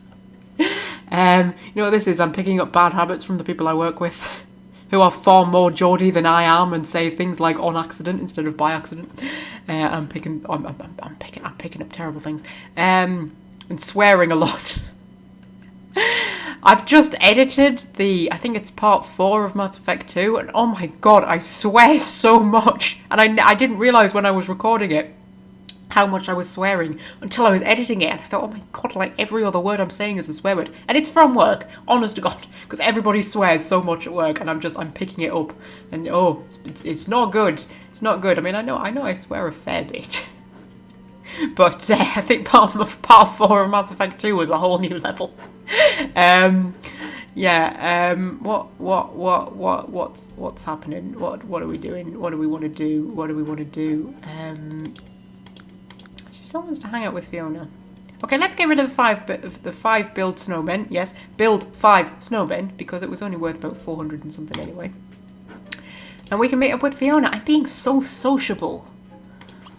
You know what this is? I'm picking up bad habits from the people I work with, who are far more Geordie than I am and say things like on accident instead of by accident. I'm picking up terrible things. And swearing a lot. I've just edited I think it's part 4 of Mass Effect 2, and oh my god, I swear so much. And I didn't realise when I was recording it how much I was swearing until I was editing it. And I thought, oh my god, like every other word I'm saying is a swear word. And it's from work, honest to god, because everybody swears so much at work, and I'm picking it up. And oh, it's not good. It's not good. I mean, I know I swear a fair bit. But I think part 4 of Mass Effect 2 was a whole new level. What's happening? What are we doing? What do we want to do? She still wants to hang out with Fiona. Okay, let's get rid of the 5 build snowmen. Yes, build 5 snowmen, because it was only worth about 400 and something anyway. And we can meet up with Fiona. I'm being so sociable.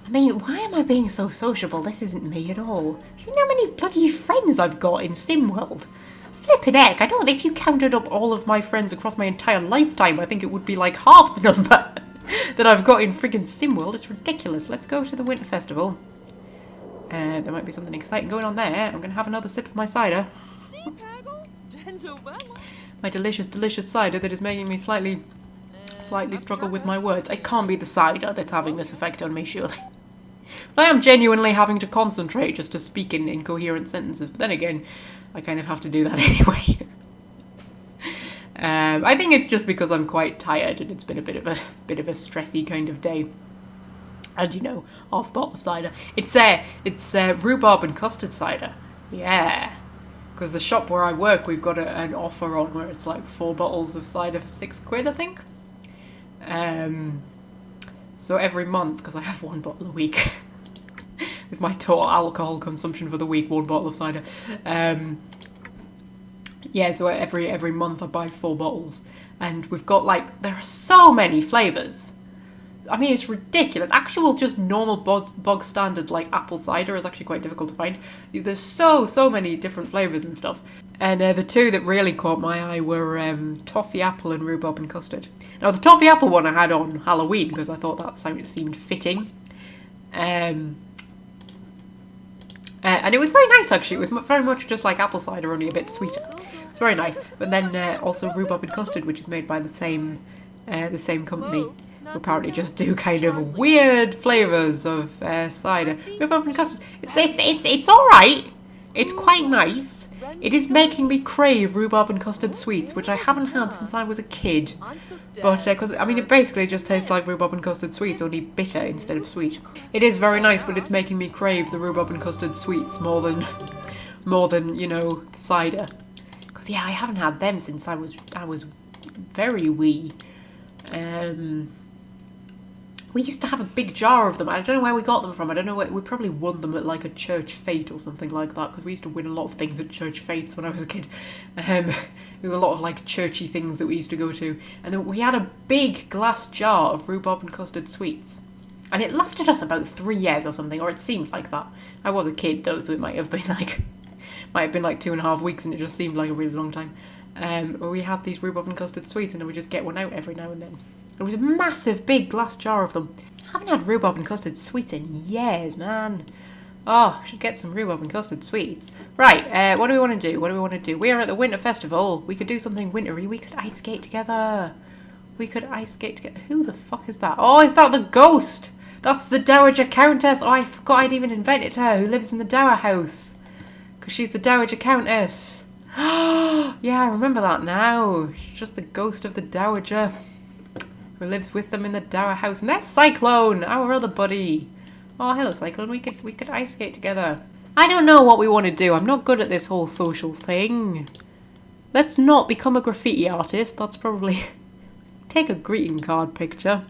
I mean, why am I being so sociable? This isn't me at all. Do you know how many bloody friends I've got in SimWorld? Flippin' heck, I don't know if you counted up all of my friends across my entire lifetime, I think it would be like half the number that I've got in friggin' SimWorld. It's ridiculous. Let's go to the Winter Festival. There might be something exciting going on there. I'm going to have another sip of my cider. My delicious, delicious cider that is making me slightly struggle with my words. It can't be the cider that's having this effect on me, surely. But I am genuinely having to concentrate just to speak in incoherent sentences. But then again, I kind of have to do that anyway. I think it's just because I'm quite tired and it's been a bit of a stressy kind of day. And you know, half bottle of cider. It's rhubarb and custard cider. Yeah. Because the shop where I work, we've got an offer on where it's like 4 bottles of cider for £6, I think. So every month, because I have 1 bottle a week, is my total alcohol consumption for the week, 1 bottle of cider. Yeah, so every month I buy 4 bottles, and we've got there are so many flavours. I mean, it's ridiculous. Actual just normal bog standard apple cider is actually quite difficult to find. There's so many different flavours and stuff. And the 2 that really caught my eye were toffee apple and rhubarb and custard. Now the toffee apple one I had on Halloween because I thought that seemed fitting. And it was very nice actually. It was very much just like apple cider, only a bit sweeter. It's very nice. But then also rhubarb and custard, which is made by the same company, who apparently just do kind of weird flavours of cider. Rhubarb and custard. It's all right. It's quite nice. It is making me crave rhubarb and custard sweets, which I haven't had since I was a kid. But, because, I mean, it basically just tastes like rhubarb and custard sweets, only bitter instead of sweet. It is very nice, but it's making me crave the rhubarb and custard sweets more than, you know, cider. Because, yeah, I haven't had them since I was very wee. We used to have a big jar of them. I don't know where we got them from. I don't know where. We probably won them at a church fete or something like that, because we used to win a lot of things at church fetes when I was a kid. There were a lot of churchy things that we used to go to. And then we had a big glass jar of rhubarb and custard sweets. And it lasted us about 3 years or something, or it seemed like that. I was a kid though, so it might have been 2.5 weeks, and it just seemed like a really long time. Where we had these rhubarb and custard sweets, and then we just get one out every now and then. It was a massive, big glass jar of them. I haven't had rhubarb and custard sweets in years, man. Oh, I should get some rhubarb and custard sweets. Right, what do we want to do? We are at the Winter Festival. We could do something wintry. We could ice skate together. Who the fuck is that? Oh, is that the ghost? That's the Dowager Countess. Oh, I forgot I'd even invented her, who lives in the Dower House. Because she's the Dowager Countess. Yeah, I remember that now. She's just the ghost of the Dowager who lives with them in the Dower house. And there's Cyclone, our other buddy. Oh, hello, Cyclone. We could ice skate together. I don't know what we want to do. I'm not good at this whole social thing. Let's not become a graffiti artist. That's probably... Take a greeting card picture.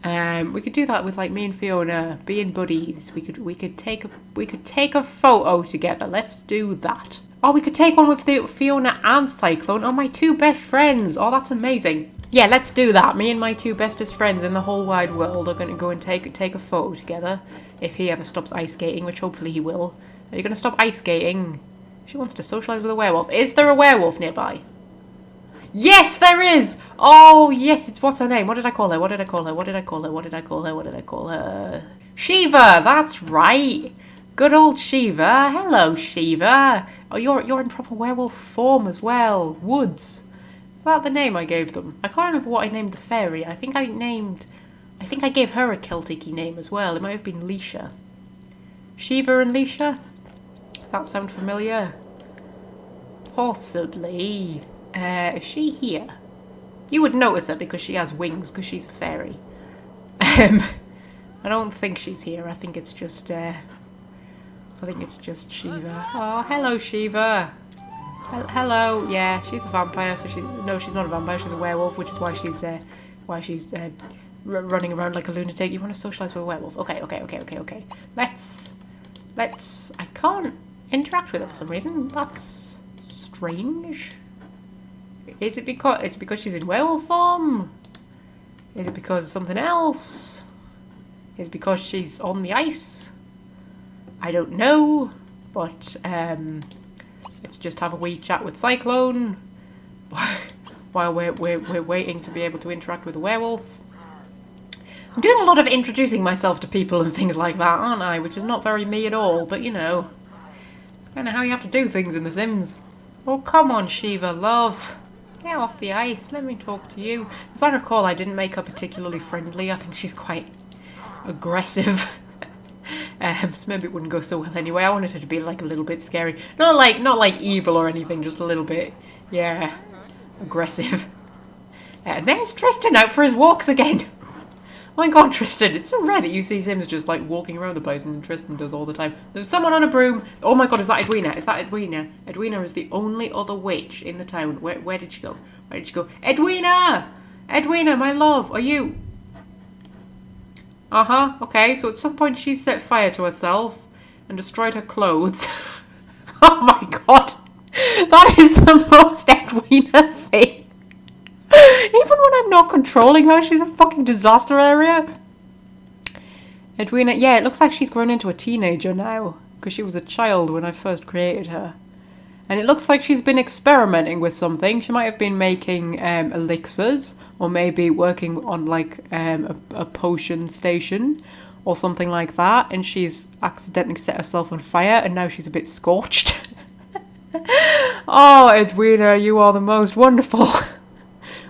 We could do that with like me and Fiona being buddies. We could take a photo together. Let's do that. Oh, we could take one with Fiona and Cyclone. Oh, my two best friends. Oh, that's amazing. Yeah, let's do that. Me and my two bestest friends in the whole wide world are going to go and take a photo together. If he ever stops ice skating, which hopefully he will. Are you going to stop ice skating? She wants to socialise with a werewolf. Is there a werewolf nearby? Yes, there is! Oh, yes, what's her name? What did I call her? What did I call her? What did I call her? What did I call her? What did I call her? Shiva, that's right. Good old Shiva. Hello, Shiva. Oh, you're in proper werewolf form as well. Woods. Is that the name I gave them? I can't remember what I named the fairy. I think I gave her a Celtic-y name as well. It might have been Leisha. Shiva and Leisha? Does that sound familiar? Possibly. Is she here? You would notice her because she has wings, because she's a fairy. I don't think she's here. I think it's just Shiva. Oh, hello, Shiva. Hello. Yeah, she's a vampire. So she's not a vampire. She's a werewolf, which is why she's running around like a lunatic. You want to socialise with a werewolf? Okay. Let's. I can't interact with her for some reason. That's strange. Is it because she's in werewolf form? Is it because of something else? Is it because she's on the ice? I don't know, but let's just have a wee chat with Cyclone while we're waiting to be able to interact with the werewolf. I'm doing a lot of introducing myself to people and things like that, aren't I? Which is not very me at all, but you know, it's kind of how you have to do things in The Sims. Oh, come on, Shiva, love. Get off the ice, let me talk to you. As I recall, I didn't make her particularly friendly. I think she's quite aggressive. So maybe it wouldn't go so well anyway. I wanted her to be like a little bit scary. Not like evil or anything, just a little bit, yeah, aggressive. And there's Tristan out for his walks again. Oh my god, Tristan, it's so rare that you see Sims just like walking around the place, and Tristan does all the time. There's someone on a broom. Oh my god, is that Edwina? Is that Edwina? Edwina is the only other witch in the town. Where did she go? Where did she go? Edwina! Edwina, my love, are you... Uh-huh, okay, so at some point she set fire to herself and destroyed her clothes. Oh my god, that is the most Edwina thing. Even when I'm not controlling her, she's a fucking disaster area. Edwina, yeah, it looks like she's grown into a teenager now, because she was a child when I first created her. And it looks like she's been experimenting with something. She might have been making elixirs, or maybe working on like a potion station, or something like that, and she's accidentally set herself on fire, and now she's a bit scorched. Oh, Edwina, you are the most wonderful...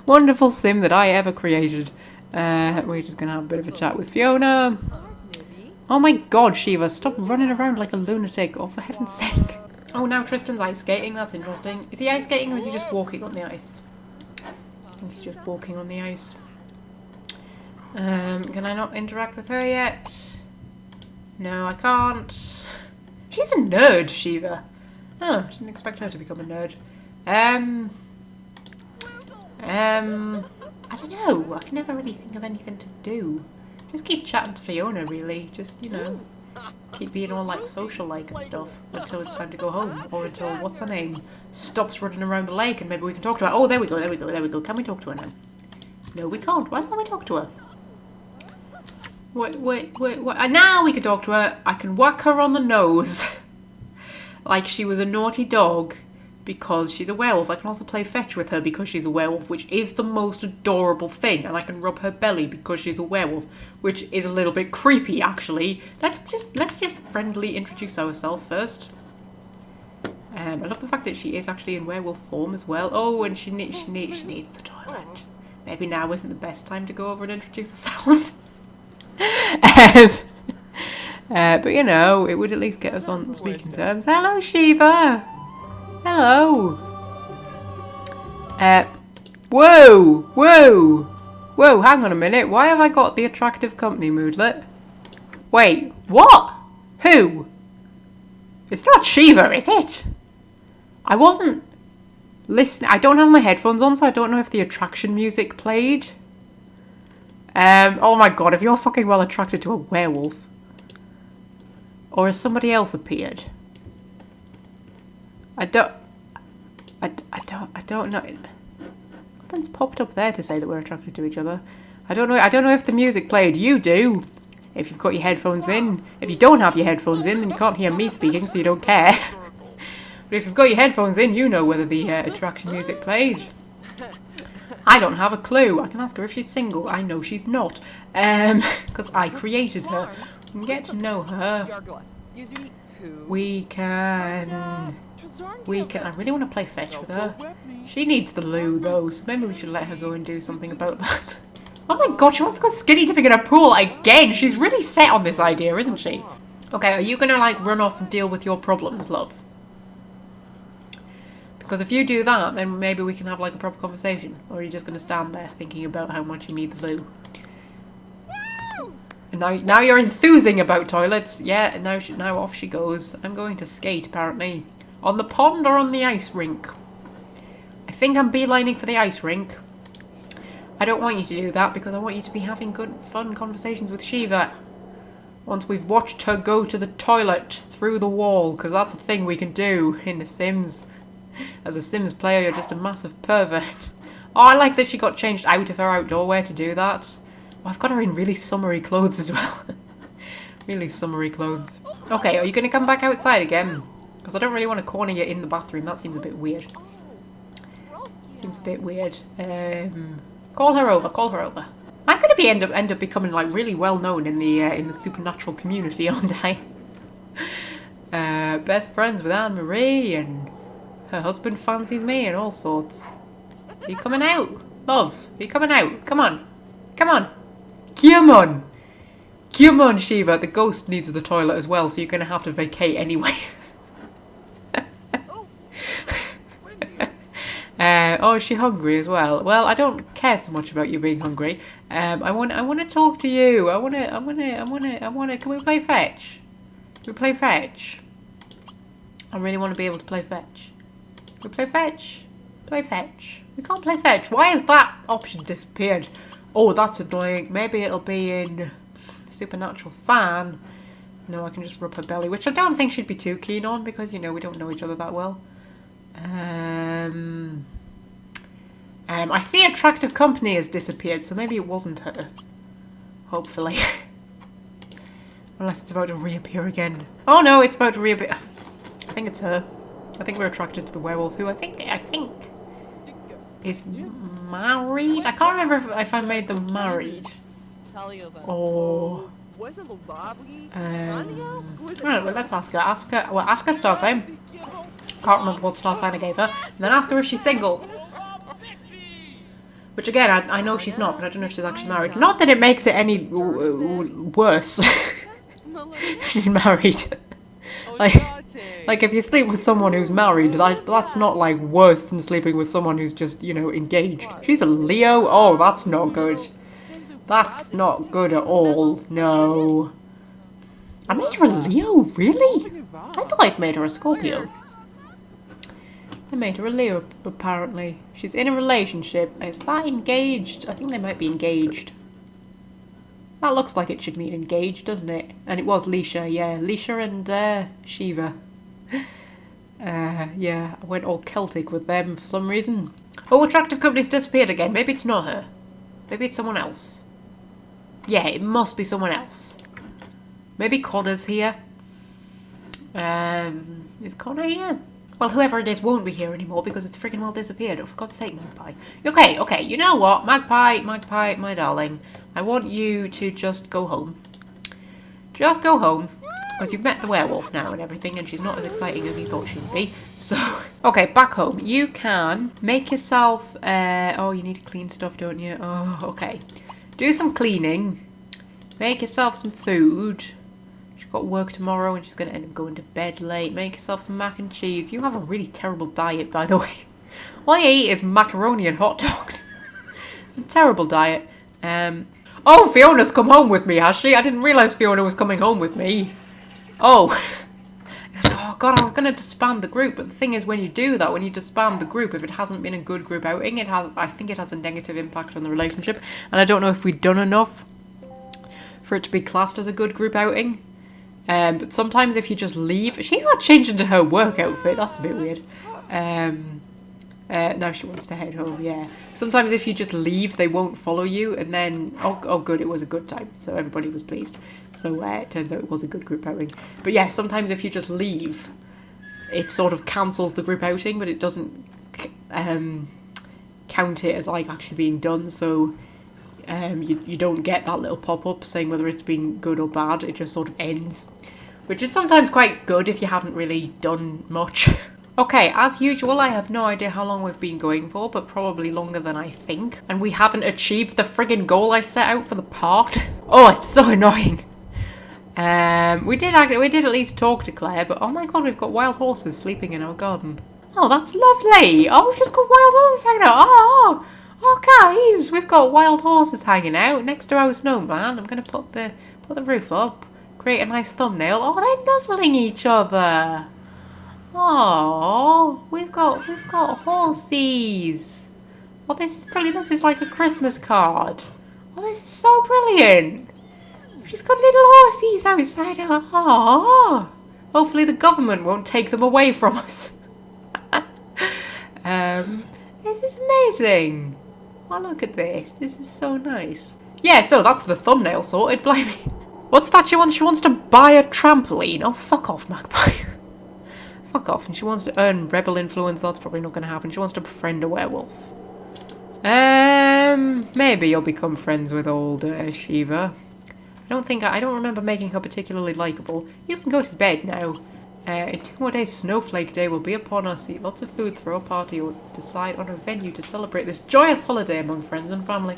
wonderful sim that I ever created. We're just gonna have a bit of a chat with Fiona. Oh my god, Shiva, stop running around like a lunatic. Oh, for heaven's sake. Oh, now Tristan's ice skating. That's interesting. Is he ice skating or is he just walking on the ice? I think he's just walking on the ice. Can I not interact with her yet? No, I can't. She's a nerd, Shiva. Oh, didn't expect her to become a nerd. I don't know. I can never really think of anything to do. Just keep chatting to Fiona, really. Just, you know, keep being all, like, social-like and stuff until it's time to go home. Or until, what's her name, stops running around the lake and maybe we can talk to her. Oh, there we go. Can we talk to her now? No, we can't. Why can't we talk to her? Wait. Now we can talk to her. I can whack her on the nose. Like she was a naughty dog. Because she's a werewolf. I can also play fetch with her because she's a werewolf, which is the most adorable thing. And I can rub her belly because she's a werewolf, which is a little bit creepy, actually. Let's just friendly introduce ourselves first. I love the fact that she is actually in werewolf form as well. Oh, and she needs the toilet. Maybe now isn't the best time to go over and introduce ourselves. But you know, it would at least get us on speaking terms. Hello, Shiva! Hello! Whoa! Whoa! Whoa, hang on a minute. Why have I got the attractive company moodlet? Wait, what? Who? It's not Shiva, is it? I wasn't listening. I don't have my headphones on, so I don't know if the attraction music played. Oh my god, if you're fucking well attracted to a werewolf. Or has somebody else appeared? I don't know. Nothing's popped up there to say that we're attracted to each other. I don't know if the music played. You do. If you've got your headphones in. If you don't have your headphones in, then you can't hear me speaking, so you don't care. But if you've got your headphones in, you know whether the attraction music played. I don't have a clue. I can ask her if she's single. I know she's not. Because I created her. We can get to know her. We can... I really want to play fetch with her. She needs the loo, though, so maybe we should let her go and do something about that. Oh my god, she wants to go skinny dipping in a pool again! She's really set on this idea, isn't she? Okay, are you gonna, like, run off and deal with your problems, love? Because if you do that, then maybe we can have, like, a proper conversation. Or are you just gonna stand there thinking about how much you need the loo? And now you're enthusing about toilets. Yeah, and now off she goes. I'm going to skate, apparently. On the pond or on the ice rink? I think I'm beelining for the ice rink. I don't want you to do that because I want you to be having good, fun conversations with Shiva. Once we've watched her go to the toilet through the wall, because that's a thing we can do in The Sims. As a Sims player, you're just a massive pervert. Oh, I like that she got changed out of her outdoor wear to do that. Oh, I've got her in really summery clothes as well. Really summery clothes. Okay, are you going to come back outside again? Because I don't really want to corner you in the bathroom. That seems a bit weird. Seems a bit weird. Call her over. Call her over. I'm going to end up becoming like really well known in the supernatural community, aren't I? Best friends with Anne Marie, and her husband fancies me, and all sorts. Are you coming out, love? Are you coming out? Come on, come on, come on, come on, Shiva. The ghost needs the toilet as well, so you're going to have to vacate anyway. Oh, is she hungry as well? Well, I don't care so much about you being hungry. I want to talk to you. I want to. Can we play fetch? Can we play fetch? I really want to be able to play fetch. Can we play fetch? Play fetch. We can't play fetch. Why has that option disappeared? Oh, that's annoying. Maybe it'll be in Supernatural Fan. No, I can just rub her belly, which I don't think she'd be too keen on because, you know, we don't know each other that well. I see attractive company has disappeared, so maybe it wasn't her. Hopefully. Unless it's about to reappear again. Oh no, it's about to reappear. I think it's her. I think we're attracted to the werewolf, who I think is married. I can't remember if I made them married. Or I don't know, well, let's ask her. Ask her star sign. Can't remember what star sign I gave her. And then ask her if she's single. Which again, I know she's not, but I don't know if she's actually married. Not that it makes it any worse. If she's married. Like if you sleep with someone who's married, that's not like worse than sleeping with someone who's just, you know, engaged. She's a Leo? Oh, that's not good. That's not good at all. No. I made her a Leo? Really? I thought I'd made her a Scorpio. I made her a Leo, apparently. She's in a relationship. Is that engaged? I think they might be engaged. That looks like it should mean engaged, doesn't it? And it was Leisha, yeah. Leisha and Shiva. Yeah, I went all Celtic with them for some reason. Oh, attractive company's disappeared again. Maybe it's not her. Maybe it's someone else. Yeah, it must be someone else. Maybe Connor's here. Is Connor here? Well, whoever it is won't be here anymore because it's freaking well disappeared. Oh, for God's sake, Magpie. Okay, you know what? Magpie, my darling. I want you to just go home. Just go home. Because you've met the werewolf now and everything, and she's not as exciting as you thought she'd be. So, okay, back home. You can make yourself... oh, you need to clean stuff, don't you? Oh, okay. Do some cleaning. Make yourself some food. She's got work tomorrow and she's going to end up going to bed late. Make yourself some mac and cheese. You have a really terrible diet, by the way. All you eat is macaroni and hot dogs. It's a terrible diet. Oh, Fiona's come home with me, has she? I didn't realise Fiona was coming home with me. Oh. Oh god, I was going to disband the group, but the thing is, when you do that, when you disband the group, if it hasn't been a good group outing, I think it has a negative impact on the relationship, and I don't know if we've done enough for it to be classed as a good group outing. But sometimes if you just leave, she got changed into her work outfit, that's a bit weird. Now she wants to head home, yeah. Sometimes if you just leave, they won't follow you, and then, oh good, it was a good time, so everybody was pleased. So it turns out it was a good group outing. But yeah, sometimes if you just leave, it sort of cancels the group outing, but it doesn't count it as like actually being done, so you don't get that little pop-up saying whether it's been good or bad, it just sort of ends. Which is sometimes quite good if you haven't really done much. Okay, as usual, I have no idea how long we've been going for, but probably longer than I think. And we haven't achieved the friggin' goal I set out for the part. Oh, it's so annoying. We did at least talk to Claire, but oh my god, we've got wild horses sleeping in our garden. Oh, that's lovely. Oh, we've just got wild horses hanging out. Oh, guys, we've got wild horses hanging out next to our snowman. I'm gonna put the roof up, create a nice thumbnail. Oh, they're nuzzling each other. Oh, we've got horsies. Oh, this is brilliant. This is like a Christmas card. Oh, this is so brilliant. She's got little horsies outside her. Oh, hopefully the government won't take them away from us. This is amazing. Oh, look at this. This is so nice. Yeah, so that's the thumbnail sorted. Blimey. What's that she wants? She wants to buy a trampoline. Oh, fuck off, Magpie. Fuck off. And she wants to earn rebel influence. That's probably not going to happen. She wants to befriend a werewolf. Maybe you'll become friends with old Shiva. I don't remember making her particularly likeable. You can go to bed now. In 2 more days, Snowflake Day will be upon us. Eat lots of food, throw a party, or decide on a venue to celebrate this joyous holiday among friends and family.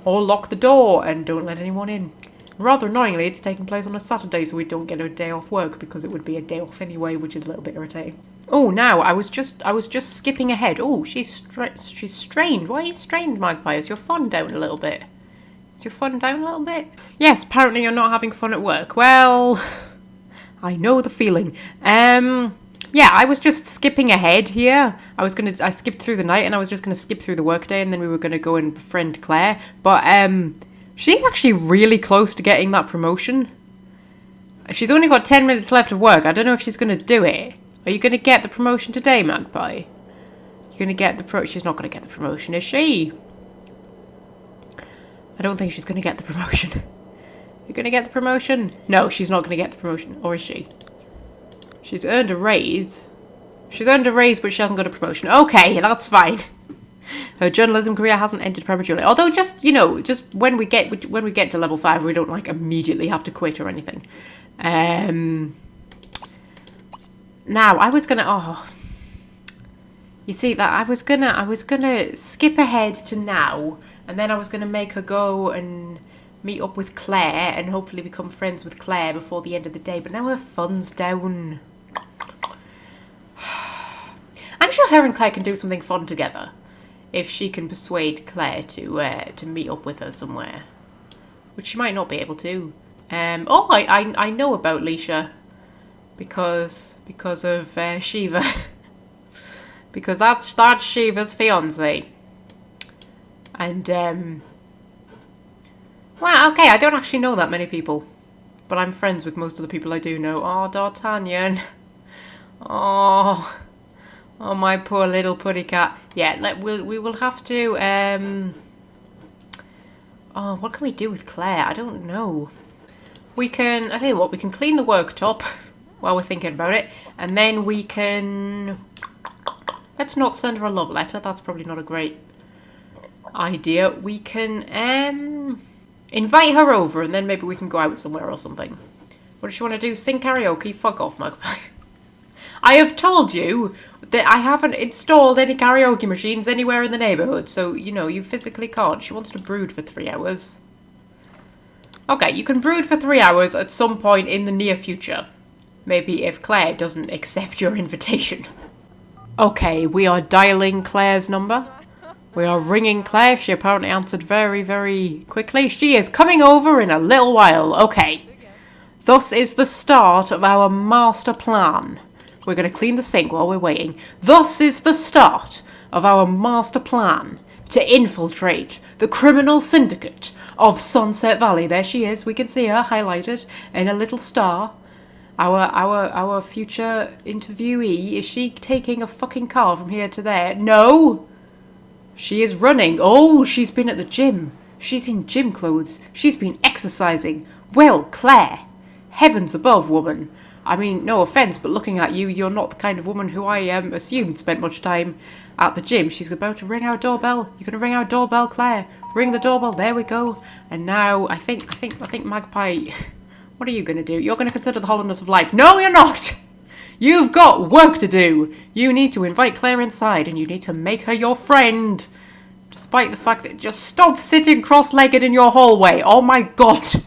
Or lock the door and don't let anyone in. Rather annoyingly, it's taking place on a Saturday, so we don't get a day off work because it would be a day off anyway, which is a little bit irritating. Oh, now I was just skipping ahead. Oh, she's strained. Why are you strained, Magpie? Is your fun down a little bit? Is your fun down a little bit? Yes, apparently you're not having fun at work. Well, I know the feeling. Yeah, I was just skipping ahead here. I skipped through the night and I was just gonna skip through the workday and then we were gonna go and befriend Claire. But she's actually really close to getting that promotion. She's only got 10 minutes left of work. I don't know if she's gonna do it. Are you gonna get the promotion today, Magpie? You're gonna get the She's not gonna get the promotion, is she? I don't think she's gonna get the promotion. You're gonna get the promotion? No, she's not gonna get the promotion. Or is she? She's earned a raise. She's earned a raise, but she hasn't got a promotion. Okay, that's fine. Her journalism career hasn't ended prematurely. Although, just when we get to level 5, we don't like immediately have to quit or anything. Now I was gonna. You see that I was gonna skip ahead to now, and then I was gonna make her go and meet up with Claire and hopefully become friends with Claire before the end of the day. But now her fun's down. I'm sure her and Claire can do something fun together if she can persuade Claire to meet up with her somewhere, which she might not be able to. I know about Leisha because of Shiva. Because that's Shiva's fiance. And well, okay, I don't actually know that many people, but I'm friends with most of the people I do know. Oh, D'Artagnan. Oh, my poor little putty cat. Yeah, we will have to. Oh, what can we do with Claire? I don't know. We can. I tell you what, we can clean the worktop while we're thinking about it, and then we can. Let's not send her a love letter. That's probably not a great idea. We can invite her over, and then maybe we can go out somewhere or something. What does she want to do? Sing karaoke? Fuck off, Magpie. I have told you that I haven't installed any karaoke machines anywhere in the neighbourhood, so, you physically can't. She wants to brood for 3 hours. Okay, you can brood for 3 hours at some point in the near future. Maybe if Claire doesn't accept your invitation. Okay, we are dialing Claire's number. We are ringing Claire. She apparently answered very, very quickly. She is coming over in a little while. Okay. Thus is the start of our master plan. We're going to clean the sink while we're waiting. Thus is the start of our master plan to infiltrate the criminal syndicate of Sunset Valley. There she is. We can see her highlighted in a little star. Our future interviewee. Is she taking a fucking car from here to there? No! She is running. Oh, she's been at the gym. She's in gym clothes. She's been exercising. Well, Claire. Heavens above, woman. I mean, no offence, but looking at you, you're not the kind of woman who I assumed spent much time at the gym. She's about to ring our doorbell. You're going to ring our doorbell, Claire. Ring the doorbell. There we go. And now, I think Magpie... What are you going to do? You're going to consider the hollowness of life. No, you're not! You've got work to do. You need to invite Claire inside and you need to make her your friend. Despite the fact that just stop sitting cross-legged in your hallway. Oh my god.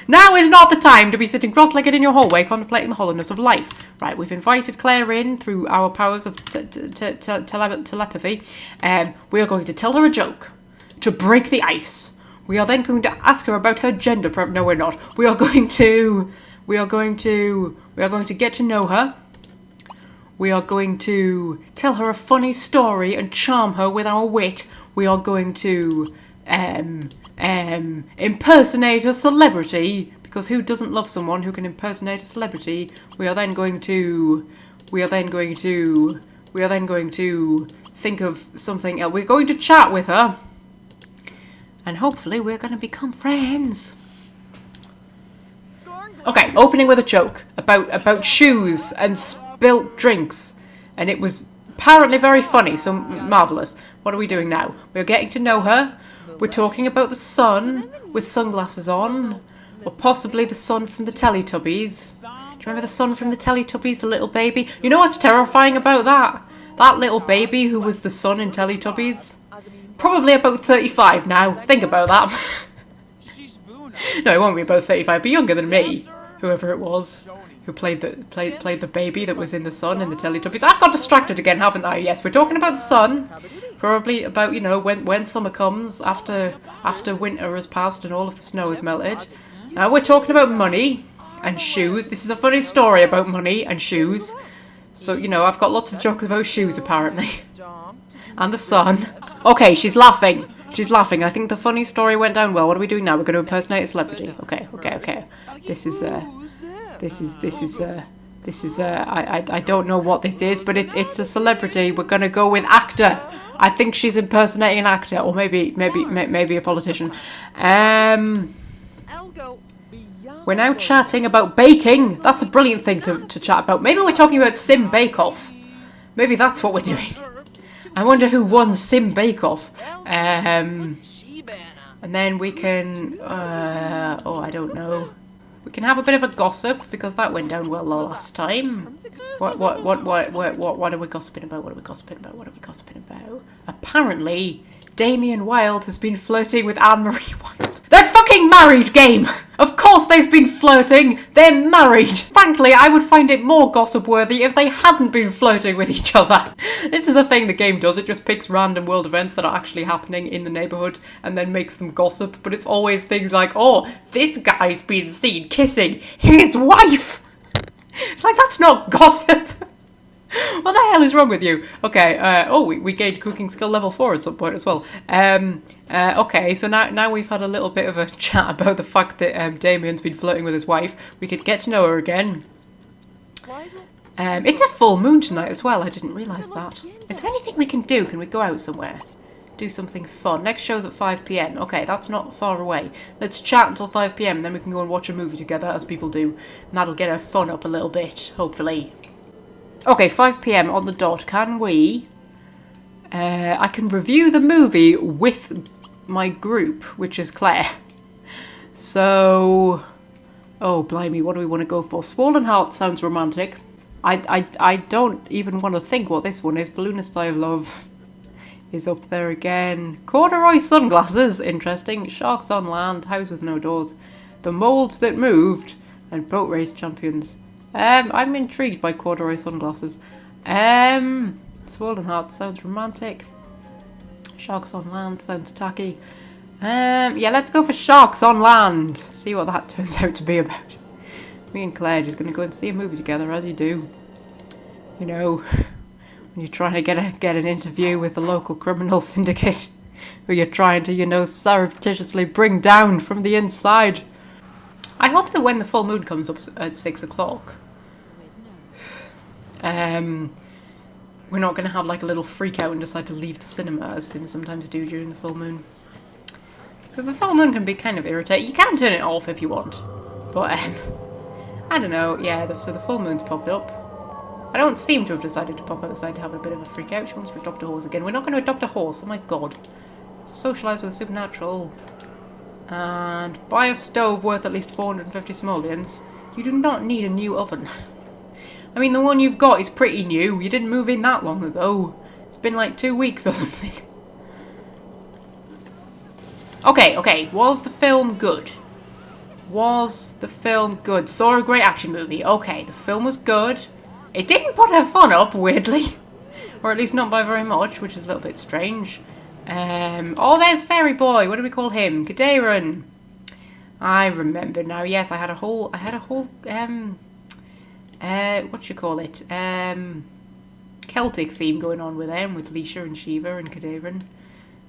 Now is not the time to be sitting cross-legged in your hallway contemplating the hollowness of life. Right, we've invited Claire in through our powers of telepathy. We are going to tell her a joke to break the ice. We are then going to ask her about her gender. No, we're not. We are going to get to know her. We are going to tell her a funny story and charm her with our wit. We are going to impersonate a celebrity, because who doesn't love someone who can impersonate a celebrity? We are then going to think of something else. We're going to chat with her. And hopefully we're going to become friends. Okay, opening with a joke about shoes and spilt drinks. And it was apparently very funny, so marvellous. What are we doing now? We're getting to know her. We're talking about the sun with sunglasses on. Or possibly the sun from the Teletubbies. Do you remember the sun from the Teletubbies, the little baby? You know what's terrifying about that? That little baby who was the sun in Teletubbies? Probably about 35 now. Think about that. No, he won't be about 35, but younger than me. Whoever it was who played the baby that was in the sun in the Teletubbies. I've got distracted again, haven't I? Yes, we're talking about the sun. Probably about, you know, when summer comes after winter has passed and all of the snow has melted. Now we're talking about money and shoes. This is a funny story about money and shoes. So, you know, I've got lots of jokes about shoes apparently. And the sun. Okay, she's laughing. She's laughing. I think the funny story went down well. What are we doing now? We're going to impersonate a celebrity. Okay. I don't know what this is, but it's a celebrity. We're going to go with actor. I think she's impersonating an actor, or maybe a politician. We're now chatting about baking. That's a brilliant thing to chat about. Maybe we're talking about Sim Bake Off. Maybe that's what we're doing. I wonder who won Sim Bake Off. And then we can... I don't know. We can have a bit of a gossip, because that went down well the last time. What are we gossiping about? Apparently, Damien Wilde has been flirting with Anne-Marie Wilde. They're fucking married, game! Of course they've been flirting! They're married! Frankly, I would find it more gossip-worthy if they hadn't been flirting with each other. This is a thing the game does. It just picks random world events that are actually happening in the neighbourhood and then makes them gossip. But it's always things like, oh, this guy's been seen kissing his wife! It's like, that's not gossip! What the hell is wrong with you? Okay, we gained cooking skill level 4 at some point as well. Okay, so now we've had a little bit of a chat about the fact that Damien's been flirting with his wife. We could get to know her again. It's a full moon tonight as well. I didn't realise that. Is there anything we can do? Can we go out somewhere? Do something fun. Next show's at 5 PM. Okay, that's not far away. Let's chat until 5 PM and then we can go and watch a movie together, as people do. And that'll get our fun up a little bit, hopefully. Okay, 5 PM on the dot. Can we... I can review the movie with my group, which is Claire. So... Oh, blimey, what do we want to go for? Swollen Heart sounds romantic. I don't even want to think what this one is. Balloonist I Love is up there again. Corduroy sunglasses, interesting. Sharks on land, house with no doors. The molds that moved, and boat race champions. I'm intrigued by corduroy sunglasses. Swollen Heart sounds romantic. Sharks on land sounds tacky. Yeah, let's go for Sharks on Land. See what that turns out to be about. Me and Claire are just gonna go and see a movie together, as you do. You know, when you're trying to get an interview with the local criminal syndicate, who you're trying to, you know, surreptitiously bring down from the inside. I hope that when the full moon comes up at 6 o'clock, we're not going to have like a little freak out and decide to leave the cinema, as Sims sometimes do during the full moon. Because the full moon can be kind of irritating. You can turn it off if you want, but I don't know. Yeah, so the full moon's popped up. I don't seem to have decided to pop outside to have a bit of a freak out. She wants to adopt a horse again. We're not going to adopt a horse. Oh my god. To socialise with the supernatural. And buy a stove worth at least 450 simoleons. You do not need a new oven. I mean, the one you've got is pretty new. You didn't move in that long ago. It's been like 2 weeks or something. Okay. Was the film good? Was the film good? Saw a great action movie. Okay, the film was good. It didn't put her fun up, weirdly. Or at least not by very much, which is a little bit strange. Oh, there's Fairy Boy. What do we call him? Kadeiran. I remember now. Yes, I had a whole, what you call it? Celtic theme going on with them, with Leisha and Shiva and Kadeiran.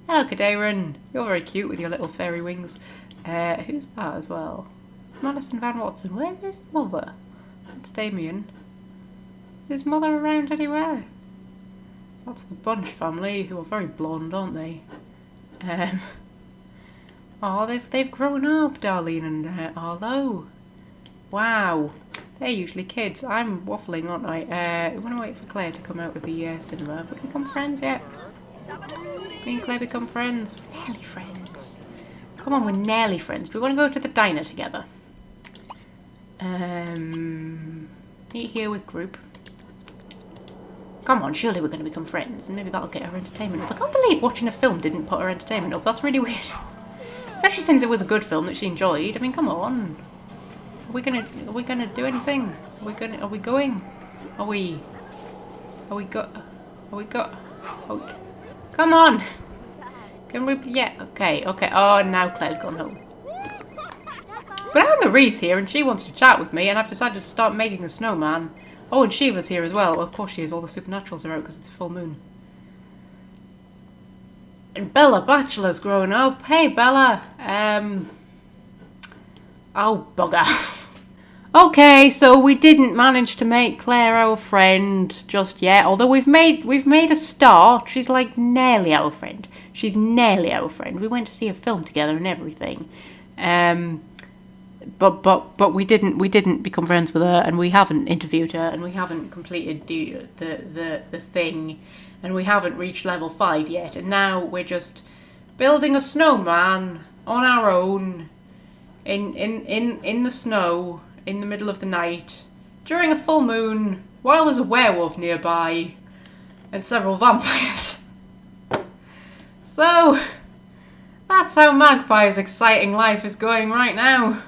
Hello, Kadeiran. You're very cute with your little fairy wings. Who's that as well? It's Madison Van Watson. Where's his mother? That's Damien. Is his mother around anywhere? That's the Bunch family, who are very blonde, aren't they? Oh, they've grown up, Darlene and Arlo. Wow. They're usually kids. I'm waffling, aren't I? We want to wait for Claire to come out with the cinema. Have we become friends yet? Me and Claire become friends. Nearly friends. Come on, we're nearly friends. We want to go to the diner together. Eat here with group. Come on, surely we're going to become friends, and maybe that'll get her entertainment up. I can't believe watching a film didn't put her entertainment up. That's really weird. Especially since it was a good film that she enjoyed. I mean, come on. Are we gonna do anything? Are we going? Oh, come on! Can we, yeah, okay. Oh, now Claire's gone home. But Anne-Marie's here and she wants to chat with me, and I've decided to start making a snowman. Oh, and Shiva's here as well. Well, of course she is. All the supernaturals are out because it's a full moon. And Bella Bachelor's growing up. Hey, Bella. Oh, bugger. Okay, so we didn't manage to make Claire our friend just yet. Although we've made a start. She's like nearly our friend. She's nearly our friend. We went to see a film together and everything. But we didn't become friends with her, and we haven't interviewed her, and we haven't completed the thing, and we haven't reached level 5 yet, and now we're just building a snowman on our own in the snow in the middle of the night during a full moon while there's a werewolf nearby and several vampires. So that's how Magpie's exciting life is going right now.